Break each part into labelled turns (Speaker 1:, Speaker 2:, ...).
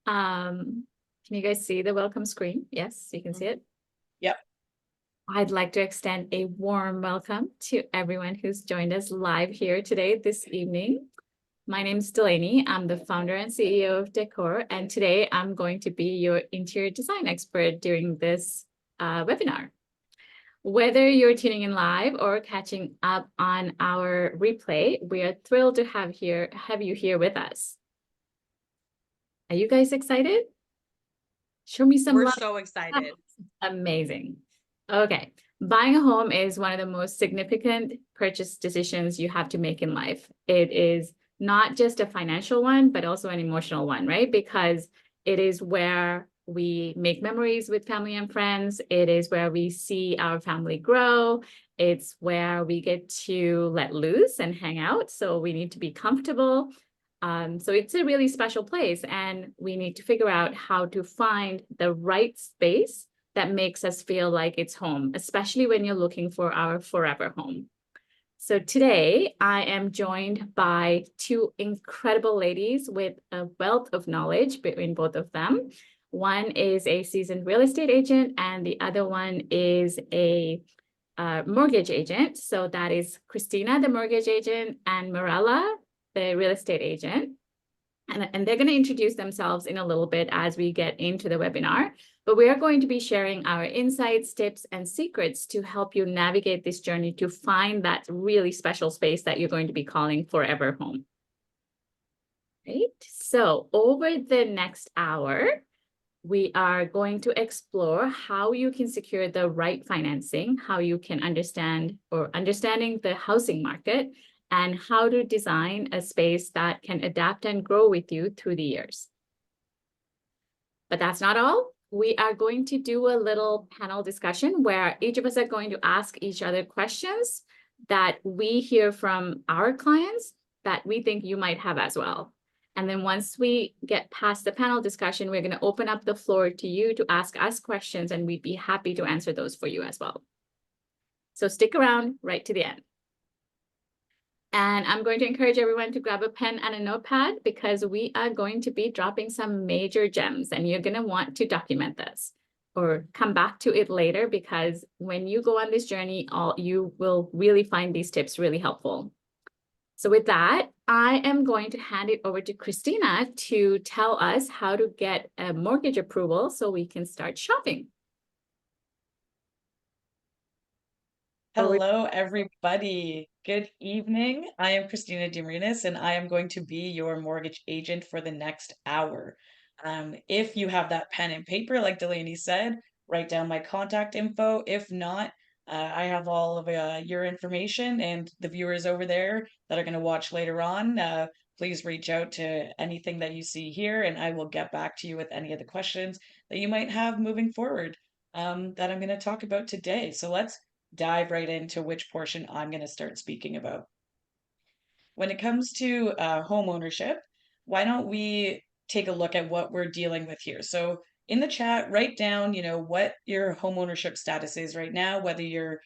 Speaker 1: Can you guys see the welcome screen? Yes, you can see it.
Speaker 2: Yep.
Speaker 1: I'd like to extend a warm welcome to everyone who's joined us live here today, this evening. My name is Dilhani. I'm the founder and CEO of Decor, and today I'm going to be your interior design expert during this webinar. Whether you're tuning in live or catching up on our replay, we are thrilled to have you here with us. Are you guys excited? Show me some
Speaker 2: We're
Speaker 1: love.
Speaker 2: so excited.
Speaker 1: Amazing. Okay. Buying a home is one of the most significant purchase decisions you have to make in life. It is not just a financial one, but also an emotional one, right? Because it is where we make memories with family and friends. It is where we see our family grow. It's where we get to let loose and hang out. So we need to be comfortable. So it's a really special place, and we need to figure out how to find the right space that makes us feel like it's home, especially when you're looking for our forever home. So today I am joined by two incredible ladies with a wealth of knowledge between both of them. One is a seasoned real estate agent, and the other one is a mortgage agent. So that is Christina, the mortgage agent, and Mirella, the real estate agent. And they're going to introduce themselves in a little bit as we get into the webinar. But we are going to be sharing our insights, tips, and secrets to help you navigate this journey to find that really special space that you're going to be calling forever home. Right? So over the next hour, we are going to explore how you can secure the right financing, how you can understanding the housing market, and how to design a space that can adapt and grow with you through the years. But that's not all. We are going to do a little panel discussion where each of us are going to ask each other questions that we hear from our clients that we think you might have as well. And then once we get past the panel discussion, we're going to open up the floor to you to ask us questions, and we'd be happy to answer those for you as well. So stick around right to the end. And I'm going to encourage everyone to grab a pen and a notepad because we are going to be dropping some major gems, and you're going to want to document this or come back to it later, because when you go on this journey, you will really find these tips really helpful. So with that, I am going to hand it over to Christina to tell us how to get a mortgage approval so we can start shopping.
Speaker 2: Hello, everybody. Good evening. I am Christina DeMarinis, and I am going to be your mortgage agent for the next hour. If you have that pen and paper, like Dilhani said, write down my contact info. If not, I have all of your information, and the viewers over there that are going to watch later on, please reach out to anything that you see here, and I will get back to you with any of the questions that you might have moving forward that I'm going to talk about today. So let's dive right into which portion I'm going to start speaking about. When it comes to home ownership, why don't we take a look at what we're dealing with here? So in the chat, write down, what your home ownership status is right now, whether you're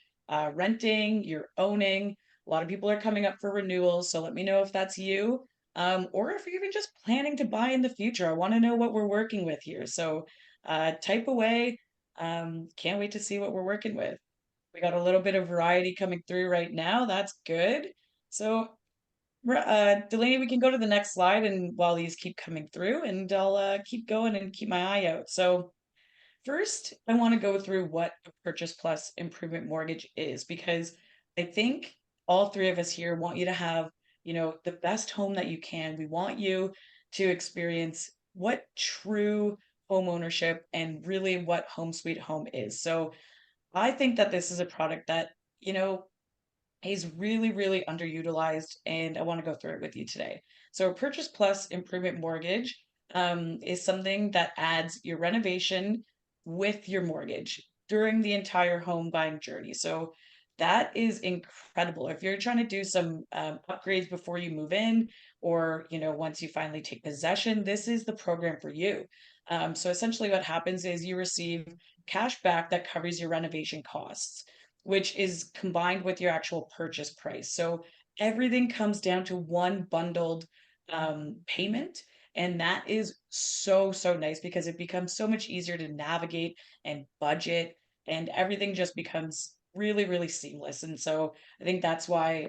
Speaker 2: renting, you're owning. A lot of people are coming up for renewals, so let me know if that's you, or if you're even just planning to buy in the future. I want to know what we're working with here. So type away. Can't wait to see what we're working with. We got a little bit of variety coming through right now. That's good. So, Delaney, we can go to the next slide, and while these keep coming through, and I'll keep going and keep my eye out. So, first, I want to go through what a Purchase Plus Improvement Mortgage is, because I think all three of us here want you to have, the best home that you can. We want you to experience what true home ownership and really what home sweet home is. So, I think that this is a product that, is really, really underutilized, and I want to go through it with you today. So, a Purchase Plus Improvement Mortgage is something that adds your renovation with your mortgage during the entire home buying journey. So, that is incredible. If you're trying to do some upgrades before you move in, or once you finally take possession, this is the program for you. So essentially, what happens is you receive cash back that covers your renovation costs, which is combined with your actual purchase price. So everything comes down to one bundled payment. And that is so, so nice because it becomes so much easier to navigate and budget, and everything just becomes really, really seamless. And so I think that's why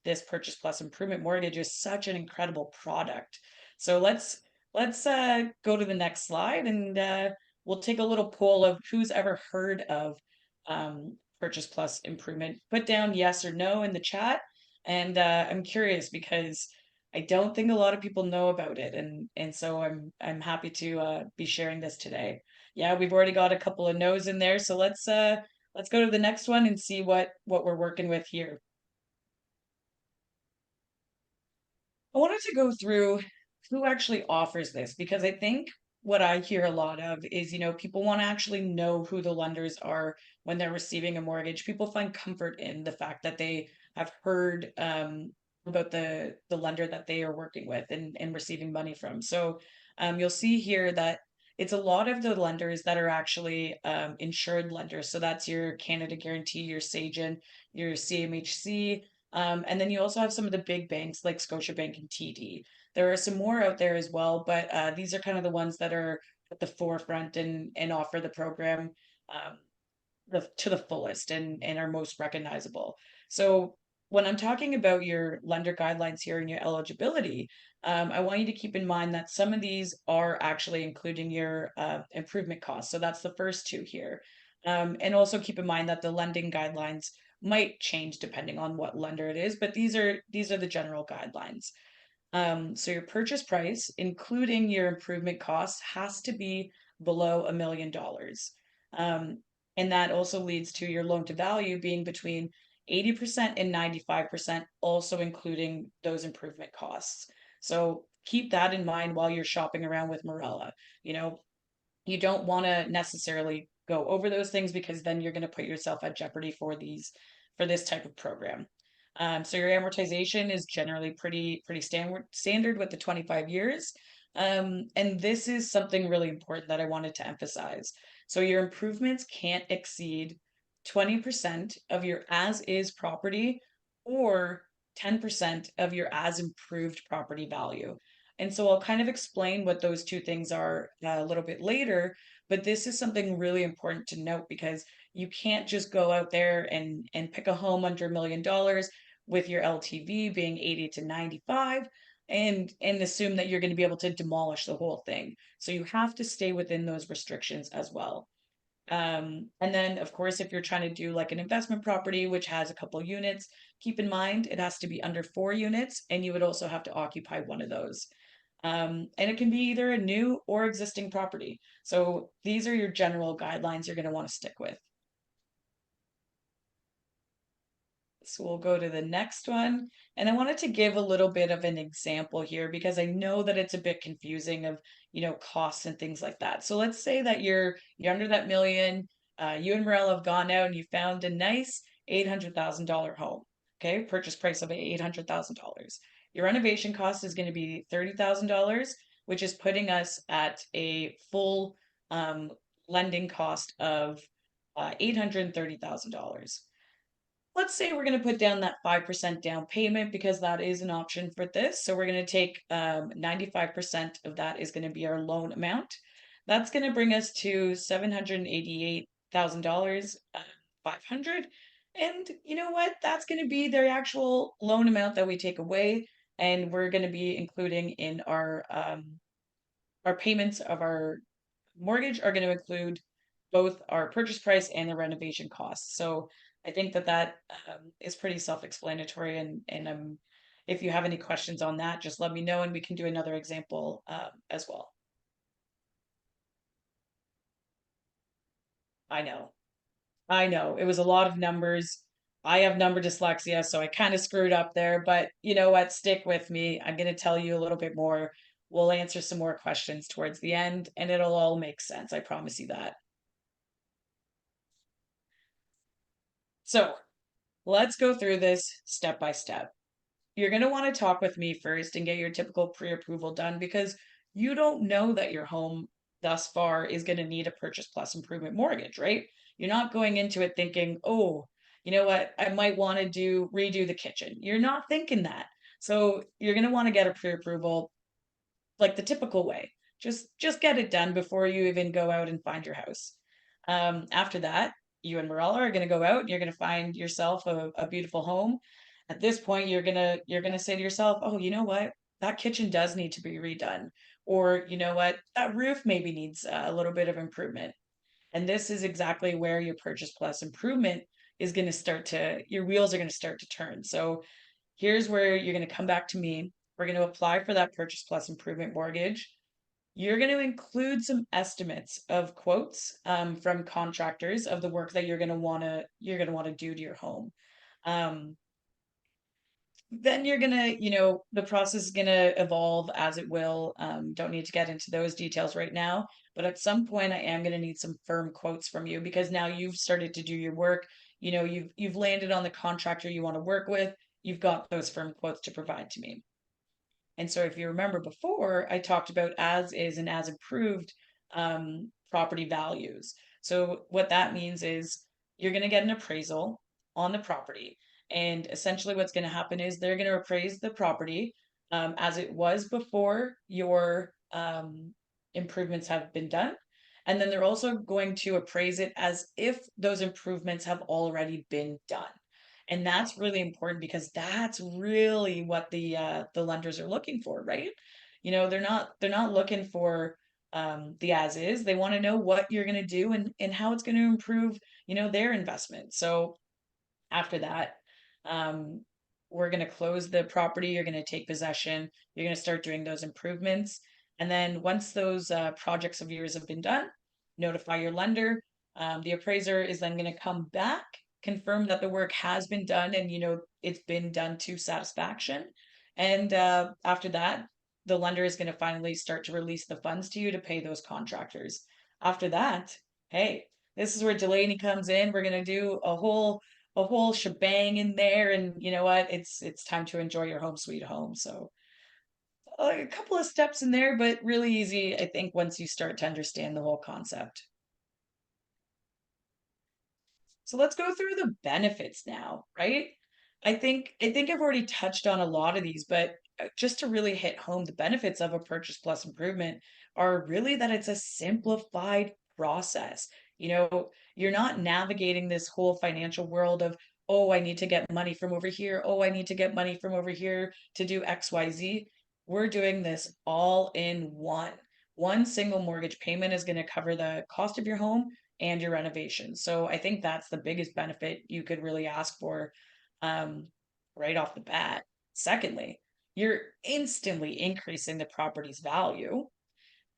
Speaker 2: this Purchase Plus Improvement Mortgage is such an incredible product. So let's go to the next slide, and we'll take a little poll of who's ever heard of Purchase Plus Improvement. Put down yes or no in the chat. And I'm curious because I don't think a lot of people know about it, and so I'm happy to be sharing this today. Yeah, we've already got a couple of no's in there, so let's go to the next one and see what we're working with here. I wanted to go through who actually offers this because I think what I hear a lot of is, people want to actually know who the lenders are when they're receiving a mortgage. People find comfort in the fact that they have heard about the lender that they are working with and receiving money from. So you'll see here that it's a lot of the lenders that are actually insured lenders. So that's your Canada Guarantee, your Sagen, your CMHC, and then you also have some of the big banks like Scotiabank and TD. There are some more out there as well, but these are kind of the ones that are at the forefront and offer the program to the fullest and are most recognizable. So when I'm talking about your lender guidelines here and your eligibility, I want you to keep in mind that some of these are actually including your improvement costs. So that's the first two here. And also keep in mind that the lending guidelines might change depending on what lender it is, but these are the general guidelines. So your purchase price, including your improvement costs, has to be below $1 million. Um, and that also leads to your loan to value being between 80% and 95%, also including those improvement costs. So keep that in mind while you're shopping around with Mirella. You know, you don't want to necessarily go over those things because then you're going to put yourself at jeopardy for this type of program. So your amortization is generally pretty standard with the 25 years. And this is something really important that I wanted to emphasize. So your improvements can't exceed 20% of your as is property or 10% of your as improved property value. And so I'll kind of explain what those two things are a little bit later, but this is something really important to note because you can't just go out there and pick a home under $1 million with your LTV being 80 to 95 and assume that you're going to be able to demolish the whole thing. So you have to stay within those restrictions as well. And then, of course, if you're trying to do like an investment property, which has a couple units, keep in mind it has to be under 4 units, and you would also have to occupy one of those. And it can be either a new or existing property. So these are your general guidelines you're going to want to stick with. So we'll go to the next one. And I wanted to give a little bit of an example here because I know that it's a bit confusing of, costs and things like that. So let's say that you're under that million, you and Mirella have gone out and you found a nice $800,000 home. Okay, purchase price of $800,000. Your renovation cost is going to be $30,000, which is putting us at a full lending cost of $830,000. Let's say we're going to put down that 5% down payment because that is an option for this. So we're going to take 95% of that is going to be our loan amount. That's going to bring us to $788,000, 500. And you know what? That's going to be the actual loan amount that we take away. And we're going to be including in our payments of our mortgage are going to include both our purchase price and the renovation costs. So I think that is pretty self-explanatory. And if you have any questions on that, just let me know and we can do another example as well. I know, I know, it was a lot of numbers. I have number dyslexia, so I kind of screwed up there. But you know what? Stick with me. I'm going to tell you a little bit more. We'll answer some more questions towards the end, and it'll all make sense. I promise you that. So let's go through this step by step. You're going to want to talk with me first and get your typical pre-approval done because you don't know that your home thus far is going to need a purchase plus improvement mortgage, right? You're not going into it thinking, oh, you know what, I might want to redo the kitchen. You're not thinking that. So you're going to want to get a pre-approval like the typical way. Just get it done before you even go out and find your house. After that, you and Mirella are going to go out and you're going to find yourself a beautiful home. At this point, you're gonna say to yourself, oh, you know what? That kitchen does need to be redone. Or you know what? That roof maybe needs a little bit of improvement. And this is exactly where your purchase plus improvement is going to start to, your wheels are going to start to turn. So here's where you're going to come back to me. We're going to apply for that purchase plus improvement mortgage. You're going to include some estimates of quotes from contractors of the work that you're going to want to do to your home. Um, then you're gonna, the process is gonna evolve as it will. Don't need to get into those details right now, but at some point I am gonna need some firm quotes from you because now you've started to do your work. You've landed on the contractor you want to work with. You've got those firm quotes to provide to me. And so if you remember before, I talked about as is and as improved property values. So what that means is you're going to get an appraisal on the property. And essentially what's going to happen is they're going to appraise the property as it was before your improvements have been done. And then they're also going to appraise it as if those improvements have already been done. And that's really important because that's really what the lenders are looking for, right? They're not looking for the as is. They want to know what you're going to do and how it's going to improve, their investment. So after that, um, we're going to close the property. You're going to take possession. You're going to start doing those improvements. And then once those projects of yours have been done, notify your lender. The appraiser is then going to come back, confirm that the work has been done and it's been done to satisfaction. And after that, the lender is going to finally start to release the funds to you to pay those contractors. After that, hey, this is where Dilhani comes in. We're going to do a whole shebang in there, and you know what, it's time to enjoy your home sweet home. So a couple of steps in there, but really easy, I think, once you start to understand the whole concept. So let's go through the benefits now, right? I think I've already touched on a lot of these, but just to really hit home, the benefits of a purchase plus improvement are really that it's a simplified process. You're not navigating this whole financial world of, oh, I need to get money from over here. Oh, I need to get money from over here to do XYZ. We're doing this all in one. One single mortgage payment is going to cover the cost of your home and your renovation. So I think that's the biggest benefit you could really ask for um, right off the bat. Secondly, you're instantly increasing the property's value.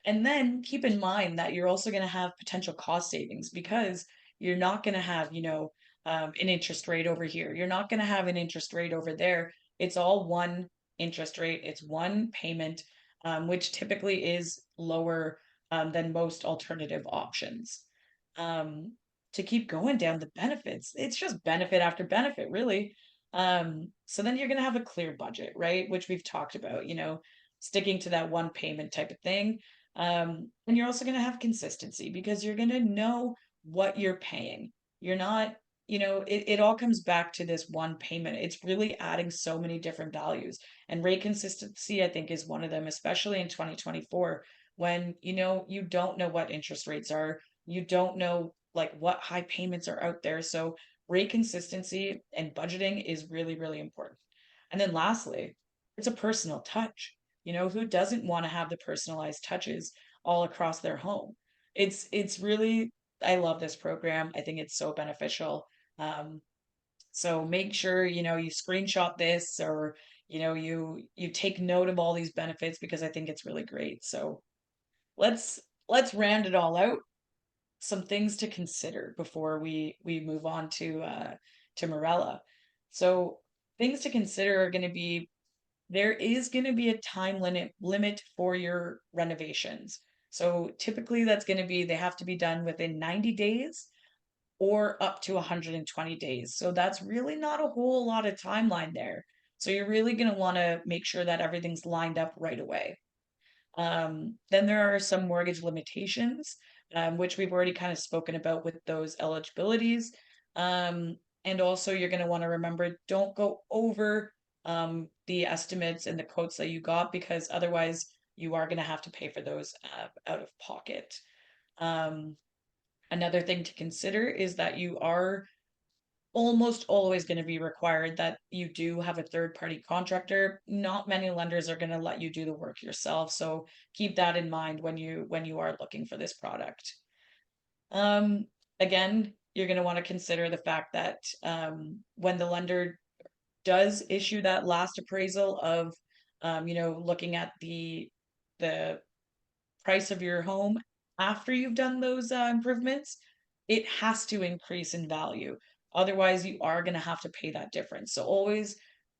Speaker 2: And then keep in mind that you're also going to have potential cost savings because you're not going to have, an interest rate over here. You're not going to have an interest rate over there. It's all one interest rate. It's one payment, which typically is lower than most alternative options. Um, to keep going down the benefits, it's just benefit after benefit, really. So then you're going to have a clear budget, right? Which we've talked about, sticking to that one payment type of thing. And you're also going to have consistency because you're going to know what you're paying. You're not, it all comes back to this one payment. It's really adding so many different values. And rate consistency, I think, is one of them, especially in 2024, when, you don't know what interest rates are. You don't know like what high payments are out there. So rate consistency and budgeting is really, really important. And then lastly, it's a personal touch. Who doesn't want to have the personalized touches all across their home? It's really, I love this program. I think it's so beneficial. Um, so make sure, you screenshot this or, you take note of all these benefits because I think it's really great. So let's let's round it all out. Some things to consider before we move on to Mirella. So things to consider are going to be there is going to be a time limit for your renovations. So typically that's going to be they have to be done within 90 days or up to 120 days. So that's really not a whole lot of timeline there. So you're really going to want to make sure that everything's lined up right away. Then there are some mortgage limitations, which we've already kind of spoken about with those eligibilities. And also, you're going to want to remember don't go over the estimates and the quotes that you got because otherwise you are going to have to pay for those out of pocket. Um, Another thing to consider is that you are almost always going to be required that you do have a third party contractor. Not many lenders are going to let you do the work yourself, so keep that in mind when you are looking for this product. Um, Again, you're going to want to consider the fact that when the lender does issue that last appraisal of looking at the price of your home after you've done those improvements, it has to increase in value. Otherwise, you are going to have to pay that difference. So always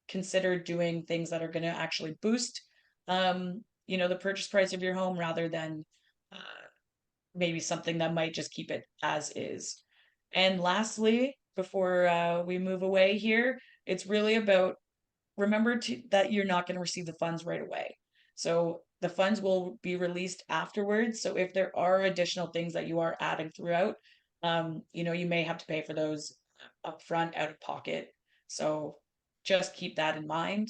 Speaker 2: consider doing things that are going to actually boost, the purchase price of your home rather than uh, maybe something that might just keep it as is. And lastly, before we move away here, it's really about remember that you're not going to receive the funds right away. So the funds will be released afterwards. So if there are additional things that you are adding throughout, you may have to pay for those upfront out of pocket. So just keep that in mind.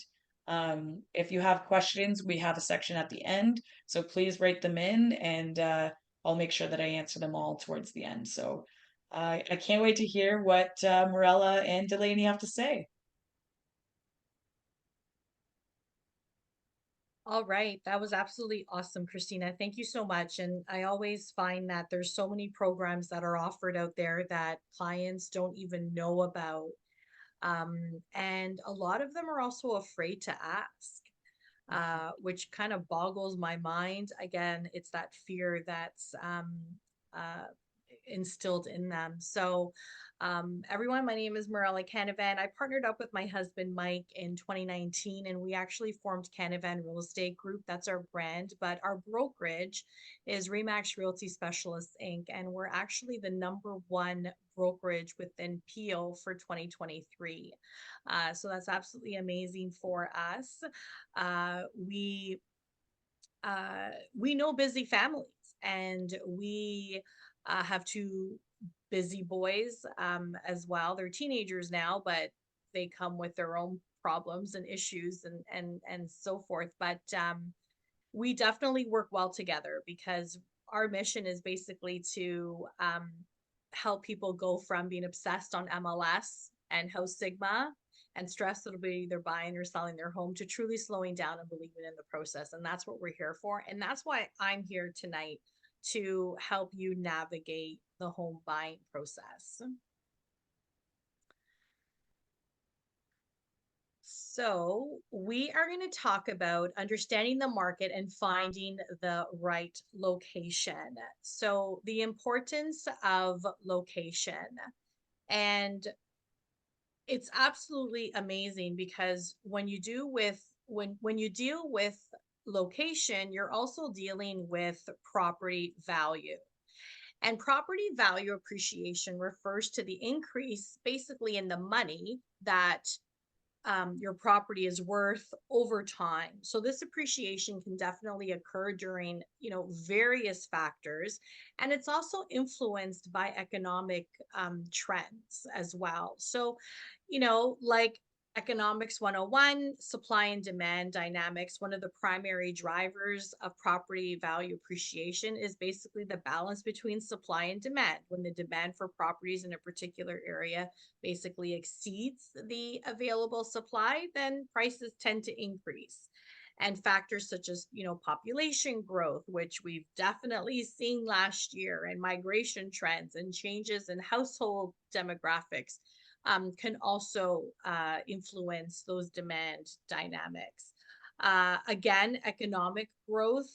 Speaker 2: If you have questions, we have a section at the end. So please write them in and I'll make sure that I answer them all towards the end. So I can't wait to hear what Mirella and Dilhani have to say.
Speaker 3: All right, that was absolutely awesome, Christina. Thank you so much. And I always find that there's so many programs that are offered out there that clients don't even know about. And a lot of them are also afraid to ask, which kind of boggles my mind. Again, it's that fear that's uh, instilled in them. So, everyone, my name is Mirella Canavan. I partnered up with my husband Mike in 2019, and we actually formed Canavan Real Estate Group. That's our brand, but our brokerage is Remax Realty Specialists Inc., and we're actually the #1 brokerage within Peel for 2023. So that's absolutely amazing for us. Uh, we we know busy families, and we have two busy boys as well. They're teenagers now, but they come with their own problems and issues and so forth. But we definitely work well together because our mission is basically to help people go from being obsessed on MLS and House Sigma and stressed that they'll be either buying or selling their home to truly slowing down and believing in the process. And that's what we're here for. And that's why I'm here tonight to help you navigate the home buying process. So, we are going to talk about understanding the market and finding the right location. So, the importance of location. And it's absolutely amazing because when you deal with location, you're also dealing with property value. And property value appreciation refers to the increase basically in the money that your property is worth over time. So this appreciation can definitely occur during, various factors, and it's also influenced by economic trends as well. So, like Economics 101, supply and demand dynamics, one of the primary drivers of property value appreciation is basically the balance between supply and demand. When the demand for properties in a particular area basically exceeds the available supply, then prices tend to increase. And factors such as, population growth, which we've definitely seen last year, and migration trends and changes in household demographics can also influence those demand dynamics. Again, economic growth.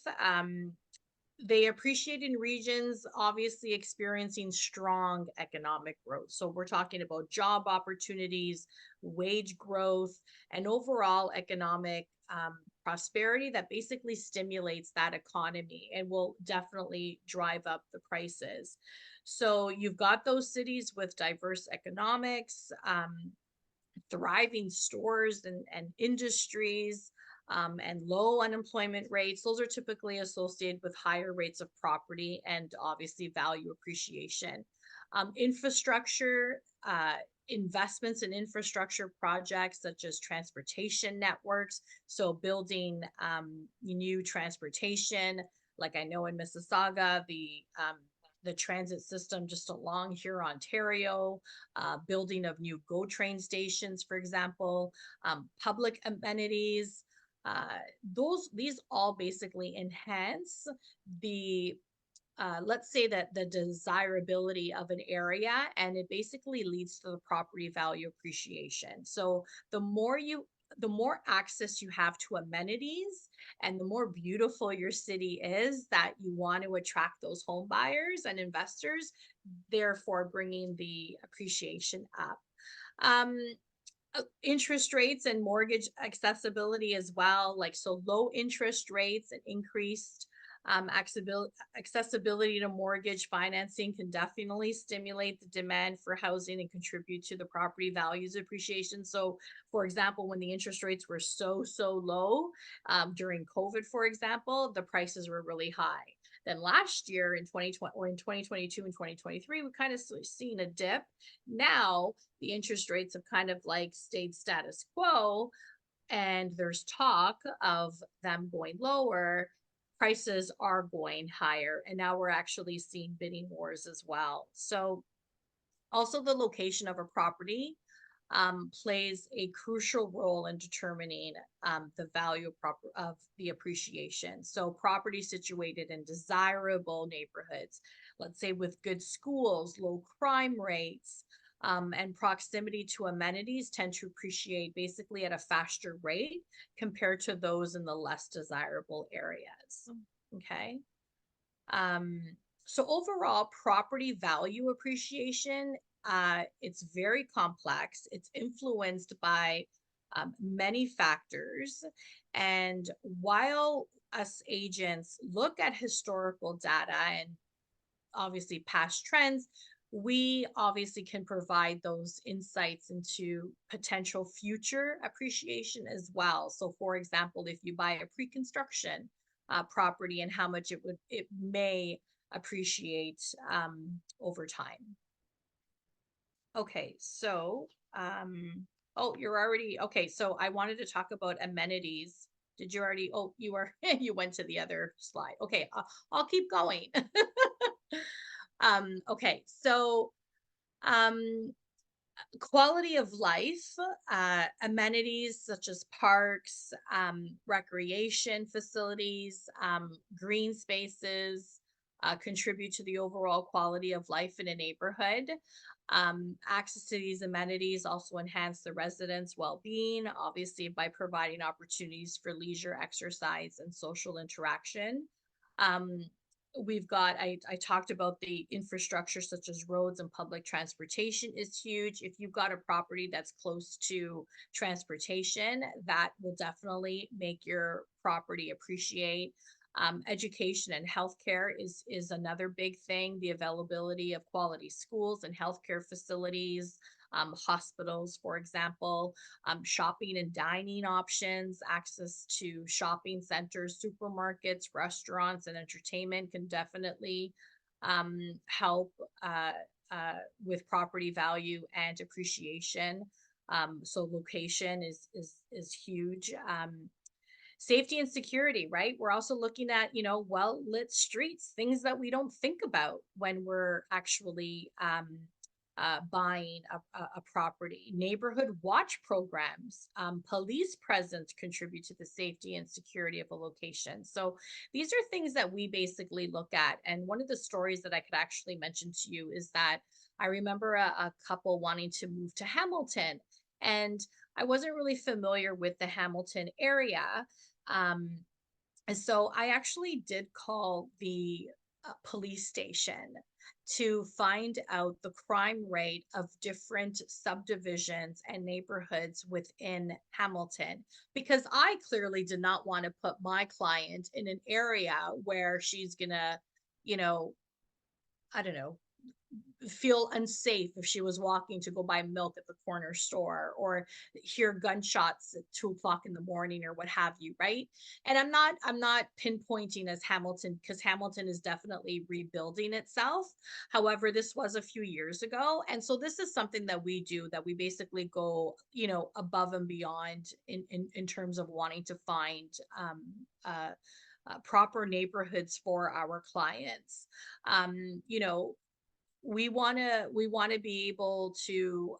Speaker 3: They appreciate in regions obviously experiencing strong economic growth. So we're talking about job opportunities, wage growth, and overall economic prosperity that basically stimulates that economy and will definitely drive up the prices. So you've got those cities with diverse economics, thriving stores and industries, and low unemployment rates. Those are typically associated with higher rates of property and obviously value appreciation. Infrastructure investments in infrastructure projects such as transportation networks. So building new transportation, like I know in Mississauga, the transit system just along here, Ontario, building of new GO train stations, for example, public amenities. These all basically enhance the let's say that the desirability of an area, and it basically leads to the property value appreciation. So the more access you have to amenities and the more beautiful your city is, that you want to attract those home buyers and investors, therefore bringing the appreciation up. Um, Interest rates and mortgage accessibility as well, like so low interest rates and increased accessibility to mortgage financing can definitely stimulate the demand for housing and contribute to the property values appreciation. So for example, when the interest rates were so low during COVID, for example, the prices were really high. Then last year in 2020 or in 2022 and 2023, we kind of seen a dip. Now the interest rates have kind of like stayed status quo, and there's talk of them going lower. Prices are going higher, and now we're actually seeing bidding wars as well. So also the location of a property plays a crucial role in determining the value of the appreciation. So property situated in desirable neighborhoods, let's say with good schools, low crime rates, and proximity to amenities, tend to appreciate basically at a faster rate compared to those in the less desirable areas. Okay. So overall, property value appreciation, it's very complex. It's influenced by many factors. And while us agents look at historical data and obviously past trends, we obviously can provide those insights into potential future appreciation as well. So for example, if you buy a pre-construction property and how much it may appreciate over time. Okay, so oh, you're already okay. So I wanted to talk about amenities. Did you already? Oh, you are. You went to the other slide. Okay, I'll keep going. Okay, so quality of life, amenities such as parks, recreation facilities, green spaces contribute to the overall quality of life in a neighborhood. Access to these amenities also enhance the residents' well-being, obviously by providing opportunities for leisure, exercise, and social interaction. We've got, I talked about the infrastructure such as roads and public transportation is huge. If you've got a property that's close to transportation, that will definitely make your property appreciate. Education and healthcare is another big thing. The availability of quality schools and healthcare facilities, hospitals, for example, shopping and dining options, access to shopping centers, supermarkets, restaurants, and entertainment can definitely help with property value and appreciation. So location is huge. Safety and security, right? We're also looking at, well-lit streets, things that we don't think about when we're actually buying a property. Neighborhood watch programs, police presence contribute to the safety and security of a location. So these are things that we basically look at. And one of the stories that I could actually mention to you is that I remember a couple wanting to move to Hamilton, and I wasn't really familiar with the Hamilton area. And so I actually did call the police station to find out the crime rate of different subdivisions and neighborhoods within Hamilton, because I clearly did not want to put my client in an area where she's gonna, I don't know, feel unsafe if she was walking to go buy milk at the corner store, or hear gunshots at 2 o'clock in the morning or what have you, right? And I'm not pinpointing as Hamilton, because Hamilton is definitely rebuilding itself. However, this was a few years ago. And so this is something that we do, that we basically go, above and beyond in terms of wanting to find proper neighborhoods for our clients. You know, we want to be able to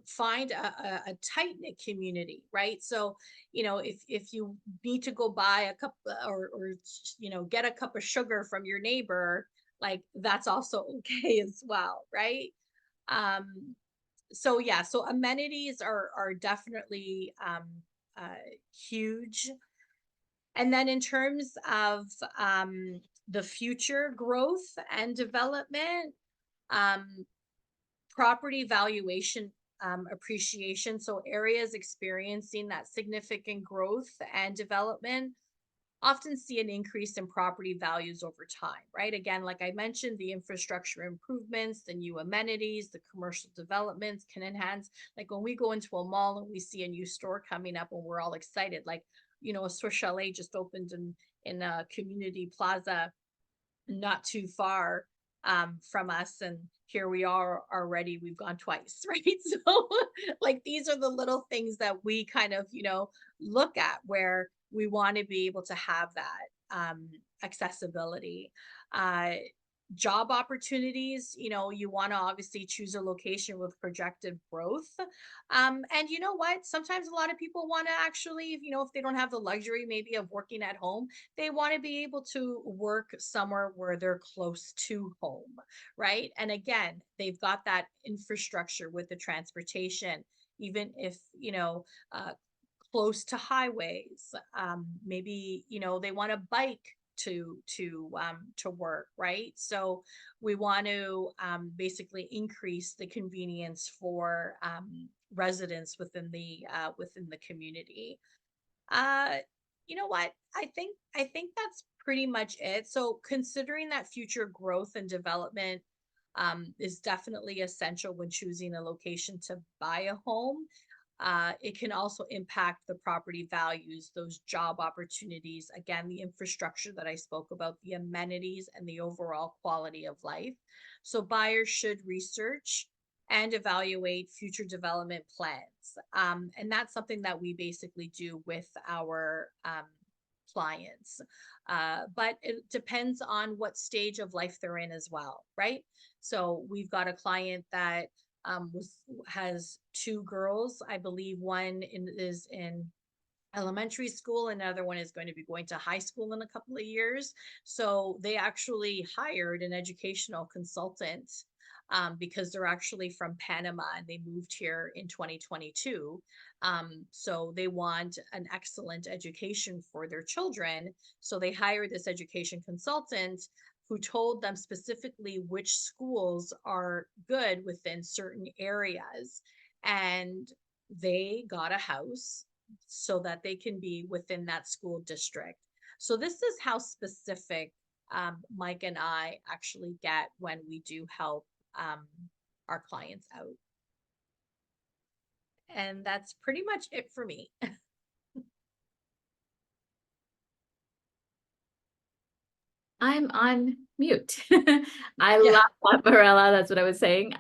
Speaker 3: find a tight knit community, right? So, if you need to go buy a cup, or get a cup of sugar from your neighbor, like, that's also okay as well, right? Um, so yeah, so amenities are definitely huge. And then in terms of the future growth and development, um, property valuation appreciation. So areas experiencing that significant growth and development often see an increase in property values over time, right? Again, like I mentioned, the infrastructure improvements, the new amenities, the commercial developments can enhance. Like when we go into a mall and we see a new store coming up and we're all excited, like, a Swiss Chalet just opened in a community plaza not too far from us, and here we are already, we've gone twice, right? So like, these are the little things that we kind of look at, where we want to be able to have that accessibility. Job opportunities, you want to obviously choose a location with projected growth. And you know what, sometimes a lot of people want to actually, if they don't have the luxury maybe of working at home, they want to be able to work somewhere where they're close to home, right? And again, they've got that infrastructure with the transportation, even if uh, close to highways. Maybe they want to bike to work, right? So we want to basically increase the convenience for residents within the community. uh you know what, I think that's pretty much it. So considering that future growth and development is definitely essential when choosing a location to buy a home. It can also impact the property values, those job opportunities, again, the infrastructure that I spoke about, the amenities, and the overall quality of life. So buyers should research and evaluate future development plans. And that's something that we basically do with our clients. But it depends on what stage of life they're in as well, right? So we've got a client that has two girls. I believe is in elementary school, another one is going to be going to high school in a couple of years. So they actually hired an educational consultant because they're actually from Panama and they moved here in 2022. So they want an excellent education for their children. So they hired this education consultant who told them specifically which schools are good within certain areas. And they got a house so that they can be within that school district. So this is how specific Mike and I actually get when we do help our clients out. And that's pretty much it for me.
Speaker 1: I'm on mute. I
Speaker 3: Yeah.
Speaker 1: love that, Mirella. That's what I was saying.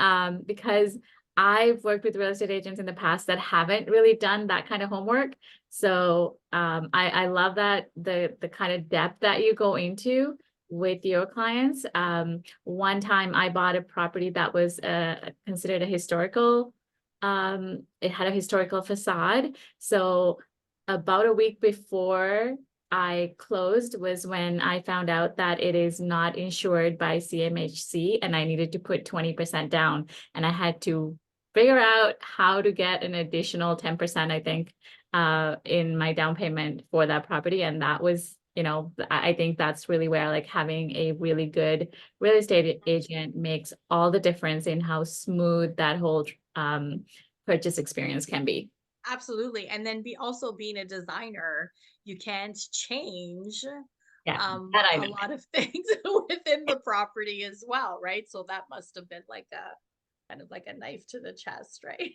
Speaker 1: Because I've worked with real estate agents in the past that haven't really done that kind of homework. So I love that the kind of depth that you go into with your clients. One time I bought a property that was considered a historical. It had a historical facade. So about a week before I closed was when I found out that it is not insured by CMHC and I needed to put 20% down, and I had to figure out how to get an additional 10%, I think, in my down payment for that property. And that was, I think that's really where like having a really good real estate agent makes all the difference in how smooth that whole purchase experience can be.
Speaker 3: Absolutely. And then also being a designer, you can't change
Speaker 1: Yeah, that I
Speaker 3: a
Speaker 1: know.
Speaker 3: lot of things within the property as well, right? So that must have been like a kind of like a knife to the chest, right?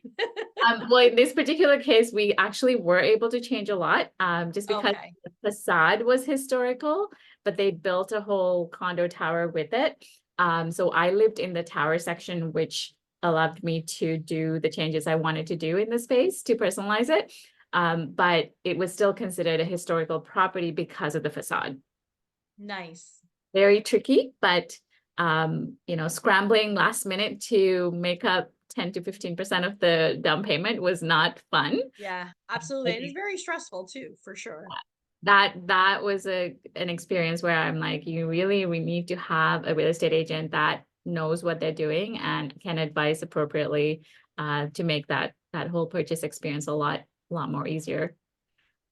Speaker 1: Well, in this particular case, we actually were able to change a lot, just because
Speaker 3: Okay.
Speaker 1: the facade was historical, but they built a whole condo tower with it. So I lived in the tower section, which allowed me to do the changes I wanted to do in the space to personalize it. But it was still considered a historical property because of the facade.
Speaker 3: Nice.
Speaker 1: Very tricky, but scrambling last minute to make up 10 to 15% of the down payment was not fun.
Speaker 3: Yeah,
Speaker 1: I
Speaker 3: absolutely. And it's
Speaker 1: think
Speaker 3: very stressful too, for sure.
Speaker 1: that was an experience where I'm like, we need to have a real estate agent that knows what they're doing and can advise appropriately, to make that whole purchase experience a lot more easier.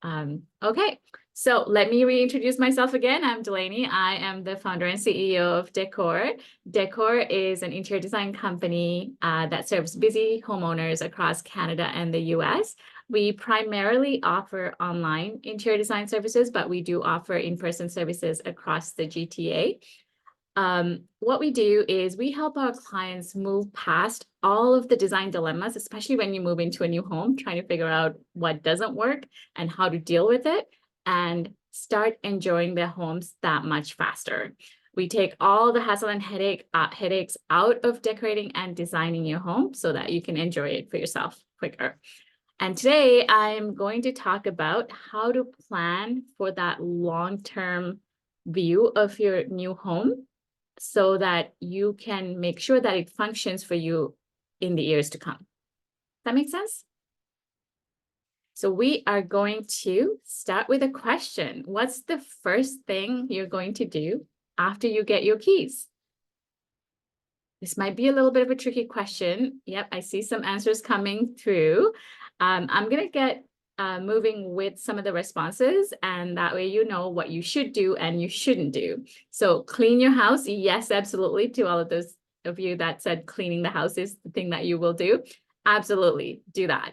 Speaker 1: Okay, so let me reintroduce myself again. I'm Dilhani. I am the founder and CEO of Decor. Decor is an interior design company that serves busy homeowners across Canada and the US. We primarily offer online interior design services, but we do offer in-person services across the GTA. What we do is we help our clients move past all of the design dilemmas, especially when you move into a new home, trying to figure out what doesn't work and how to deal with it, and start enjoying their homes that much faster. We take all the hassle and headaches out of decorating and designing your home so that you can enjoy it for yourself quicker. And today I'm going to talk about how to plan for that long-term view of your new home, so that you can make sure that it functions for you in the years to come. Does that make sense? So we are going to start with a question. What's the first thing you're going to do after you get your keys? This might be a little bit of a tricky question. Yep, I see some answers coming through. I'm going to get moving with some of the responses, and that way you know what you should do and you shouldn't do. So clean your house. Yes, absolutely. To all of those of you that said cleaning the house is the thing that you will do. Absolutely do that.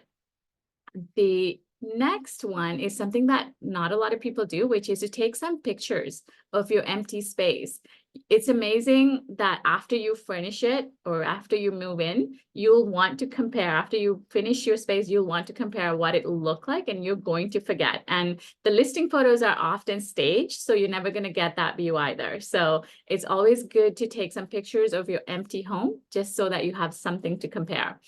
Speaker 1: The next one is something that not a lot of people do, which is to take some pictures of your empty space. It's amazing that after you furnish it or after you move in, you'll want to compare. After you finish your space, you'll want to compare what it looked like, and you're going to forget. And the listing photos are often staged, so you're never going to get that view either. So it's always good to take some pictures of your empty home just so that you have something to compare.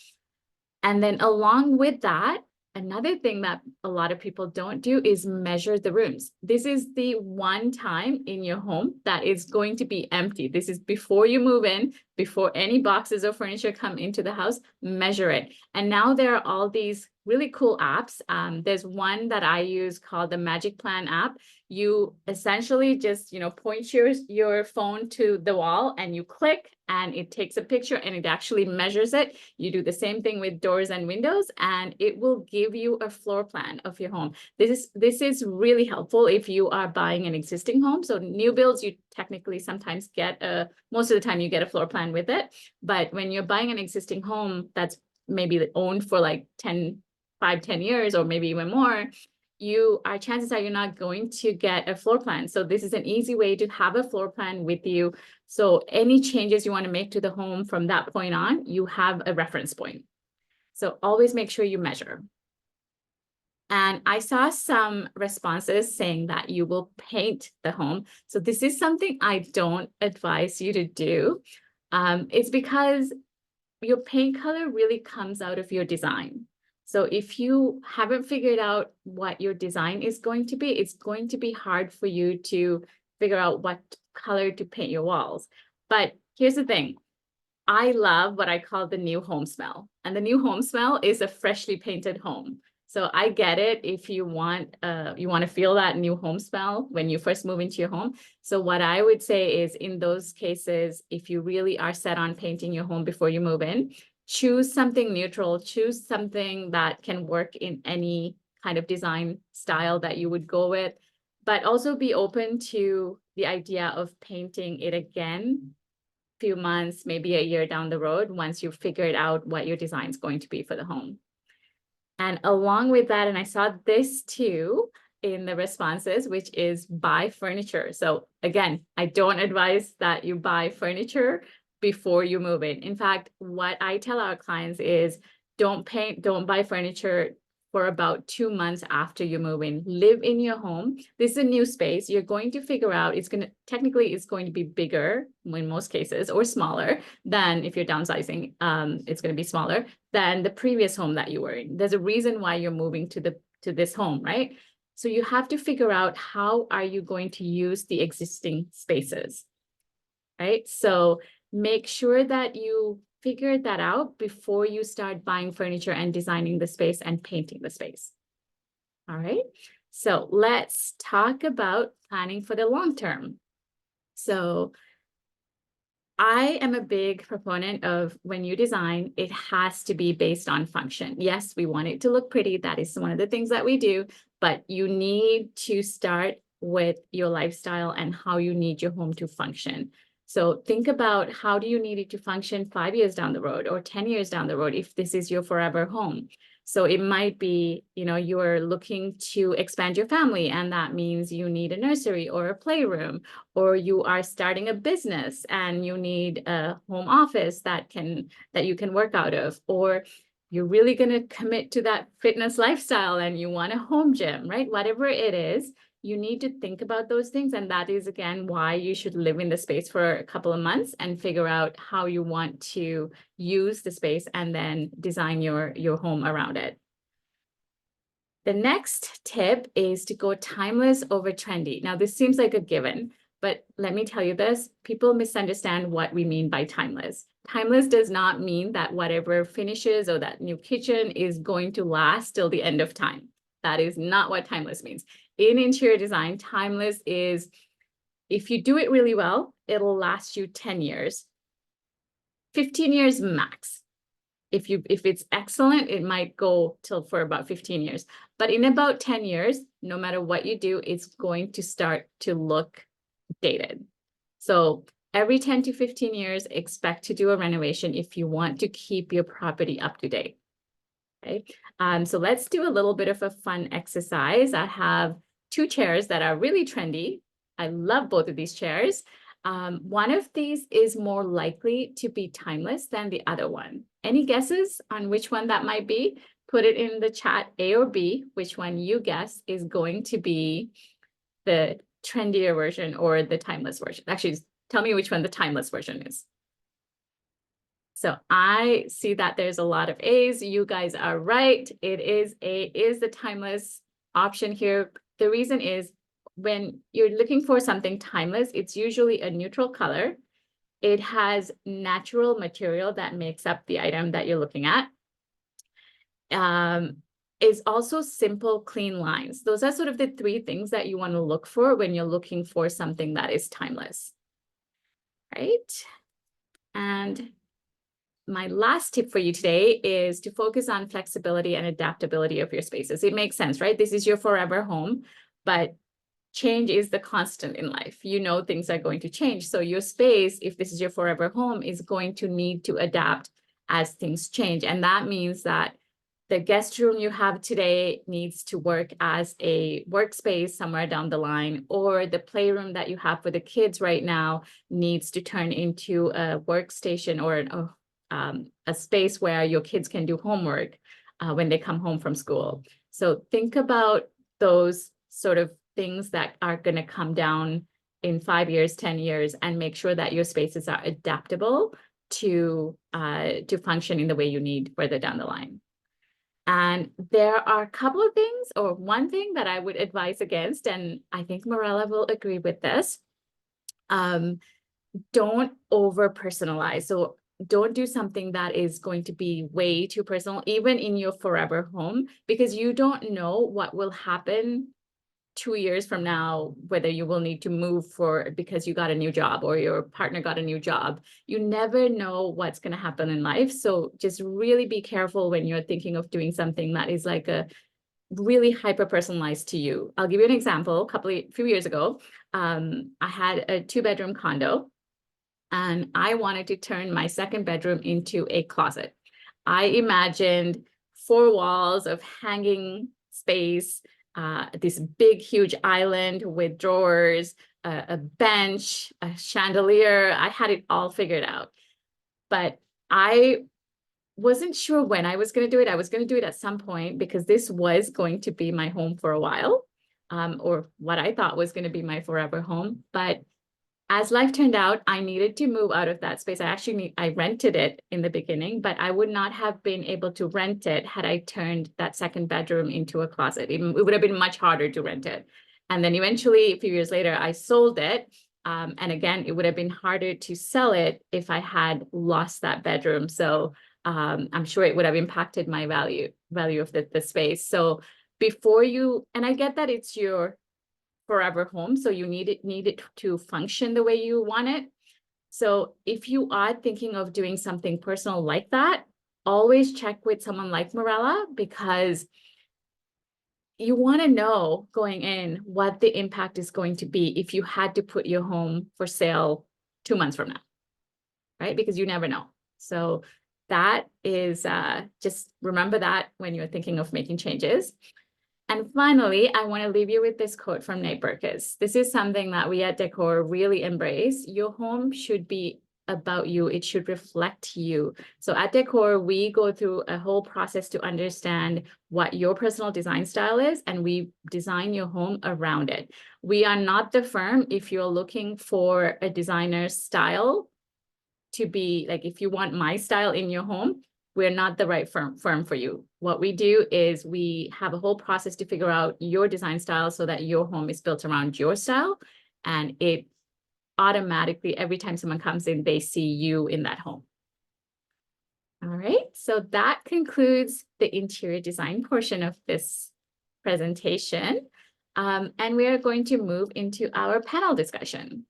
Speaker 1: And then along with that, another thing that a lot of people don't do is measure the rooms. This is the one time in your home that is going to be empty. This is before you move in, before any boxes or furniture come into the house, measure it. And now there are all these really cool apps. There's one that I use called the Magic Plan app. You essentially just, point your phone to the wall and you click and it takes a picture and it actually measures it. You do the same thing with doors and windows and it will give you a floor plan of your home. This is really helpful if you are buying an existing home. So new builds, you technically sometimes get most of the time you get a floor plan with it. But when you're buying an existing home that's maybe owned for like 10 years or maybe even more, chances are you're not going to get a floor plan. So this is an easy way to have a floor plan with you. So any changes you want to make to the home from that point on, you have a reference point. So always make sure you measure. And I saw some responses saying that you will paint the home. So this is something I don't advise you to do. It's because your paint color really comes out of your design. So if you haven't figured out what your design is going to be, it's going to be hard for you to figure out what color to paint your walls. But here's the thing. I love what I call the new home smell. And the new home smell is a freshly painted home. So I get it if you want to feel that new home smell when you first move into your home. So what I would say is in those cases, if you really are set on painting your home before you move in, choose something neutral, choose something that can work in any kind of design style that you would go with, but also be open to the idea of painting it again few months, maybe a year down the road, once you've figured out what your design is going to be for the home. And along with that, and I saw this too, in the responses, which is buy furniture. So again, I don't advise that you buy furniture before you move in. In fact, what I tell our clients is don't buy furniture for about 2 months after you move in. Live in your home. This is a new space. You're going to figure out it's going to be bigger in most cases, or smaller than, if you're downsizing, it's going to be smaller than the previous home that you were in. There's a reason why you're moving to this home, right? So you have to figure out how are you going to use the existing spaces, right? So make sure that you figure that out before you start buying furniture and designing the space and painting the space. All right, so let's talk about planning for the long term. So I am a big proponent of, when you design, it has to be based on function. Yes, we want it to look pretty. That is one of the things that we do, but you need to start with your lifestyle and how you need your home to function. So think about, how do you need it to function 5 years down the road or 10 years down the road if this is your forever home? So it might be, you're looking to expand your family, and that means you need a nursery or a playroom, or you are starting a business and you need a home office that you can work out of, or you're really going to commit to that fitness lifestyle and you want a home gym, right? Whatever it is, you need to think about those things. And that is, again, why you should live in the space for a couple of months and figure out how you want to use the space and then design your home around it. The next tip is to go timeless over trendy. Now, this seems like a given, but let me tell you this, people misunderstand what we mean by timeless. Timeless does not mean that whatever finishes or that new kitchen is going to last till the end of time. That is not what timeless means. In interior design, timeless is, if you do it really well, it'll last you 10 years, 15 years max. If it's excellent, it might go for about 15 years. But in about 10 years, no matter what you do, it's going to start to look dated. So every 10 to 15 years, expect to do a renovation if you want to keep your property up to date. Okay. So let's do a little bit of a fun exercise. I have 2 chairs that are really trendy. I love both of these chairs. One of these is more likely to be timeless than the other one. Any guesses on which one that might be? Put it in the chat, A or B, which one you guess is going to be the trendier version or the timeless version. Actually, tell me which one the timeless version is. So I see that there's a lot of A's. You guys are right. It is the timeless option here. The reason is, when you're looking for something timeless, it's usually a neutral color. It has natural material that makes up the item that you're looking at. It's also simple, clean lines. Those are sort of the 3 things that you want to look for when you're looking for something that is timeless, right? And my last tip for you today is to focus on flexibility and adaptability of your spaces. It makes sense, right? This is your forever home, but change is the constant in life. Things are going to change. So your space, if this is your forever home, is going to need to adapt as things change. And that means that the guest room you have today needs to work as a workspace somewhere down the line, or the playroom that you have for the kids right now needs to turn into a workstation or a space where your kids can do homework when they come home from school. So think about those sort of things that are going to come down in 5 years, 10 years, and make sure that your spaces are adaptable to function in the way you need further down the line. And there are a couple of things, or one thing that I would advise against, and I think Mirella will agree with this. Don't over personalize. So don't do something that is going to be way too personal, even in your forever home, because you don't know what will happen 2 years from now, whether you will need to move because you got a new job or your partner got a new job. You never know what's going to happen in life. So just really be careful when you're thinking of doing something that is like a really hyper personalized to you. I'll give you an example. A few years ago, I had a 2-bedroom condo, and I wanted to turn my 2nd bedroom into a closet. I imagined 4 walls of hanging space, this big, huge island with drawers, a bench, a chandelier. I had it all figured out. But I wasn't sure when I was going to do it. I was going to do it at some point because this was going to be my home for a while, or what I thought was going to be my forever home. But as life turned out, I needed to move out of that space. I rented it in the beginning, but I would not have been able to rent it had I turned that second bedroom into a closet. It would have been much harder to rent it. And then eventually, a few years later, I sold it. And again, it would have been harder to sell it if I had lost that bedroom. So I'm sure it would have impacted my value of the space. So before you, and I get that it's your forever home, so you need it to function the way you want it. So if you are thinking of doing something personal like that, always check with someone like Mirella, because you want to know going in what the impact is going to be if you had to put your home for sale 2 months from now, right? Because you never know. So that is just remember that when you're thinking of making changes. And finally, I want to leave you with this quote from Nate Berkus. This is something that we at Decor really embrace. Your home should be about you. It should reflect you. So at Decor, we go through a whole process to understand what your personal design style is, and we design your home around it. We are not the firm if you're looking for a designer's style to be like, if you want my style in your home, we're not the right firm for you. What we do is we have a whole process to figure out your design style so that your home is built around your style. And it automatically, every time someone comes in, they see you in that home. All right, so that concludes the interior design portion of this presentation. And we are going to move into our panel discussion.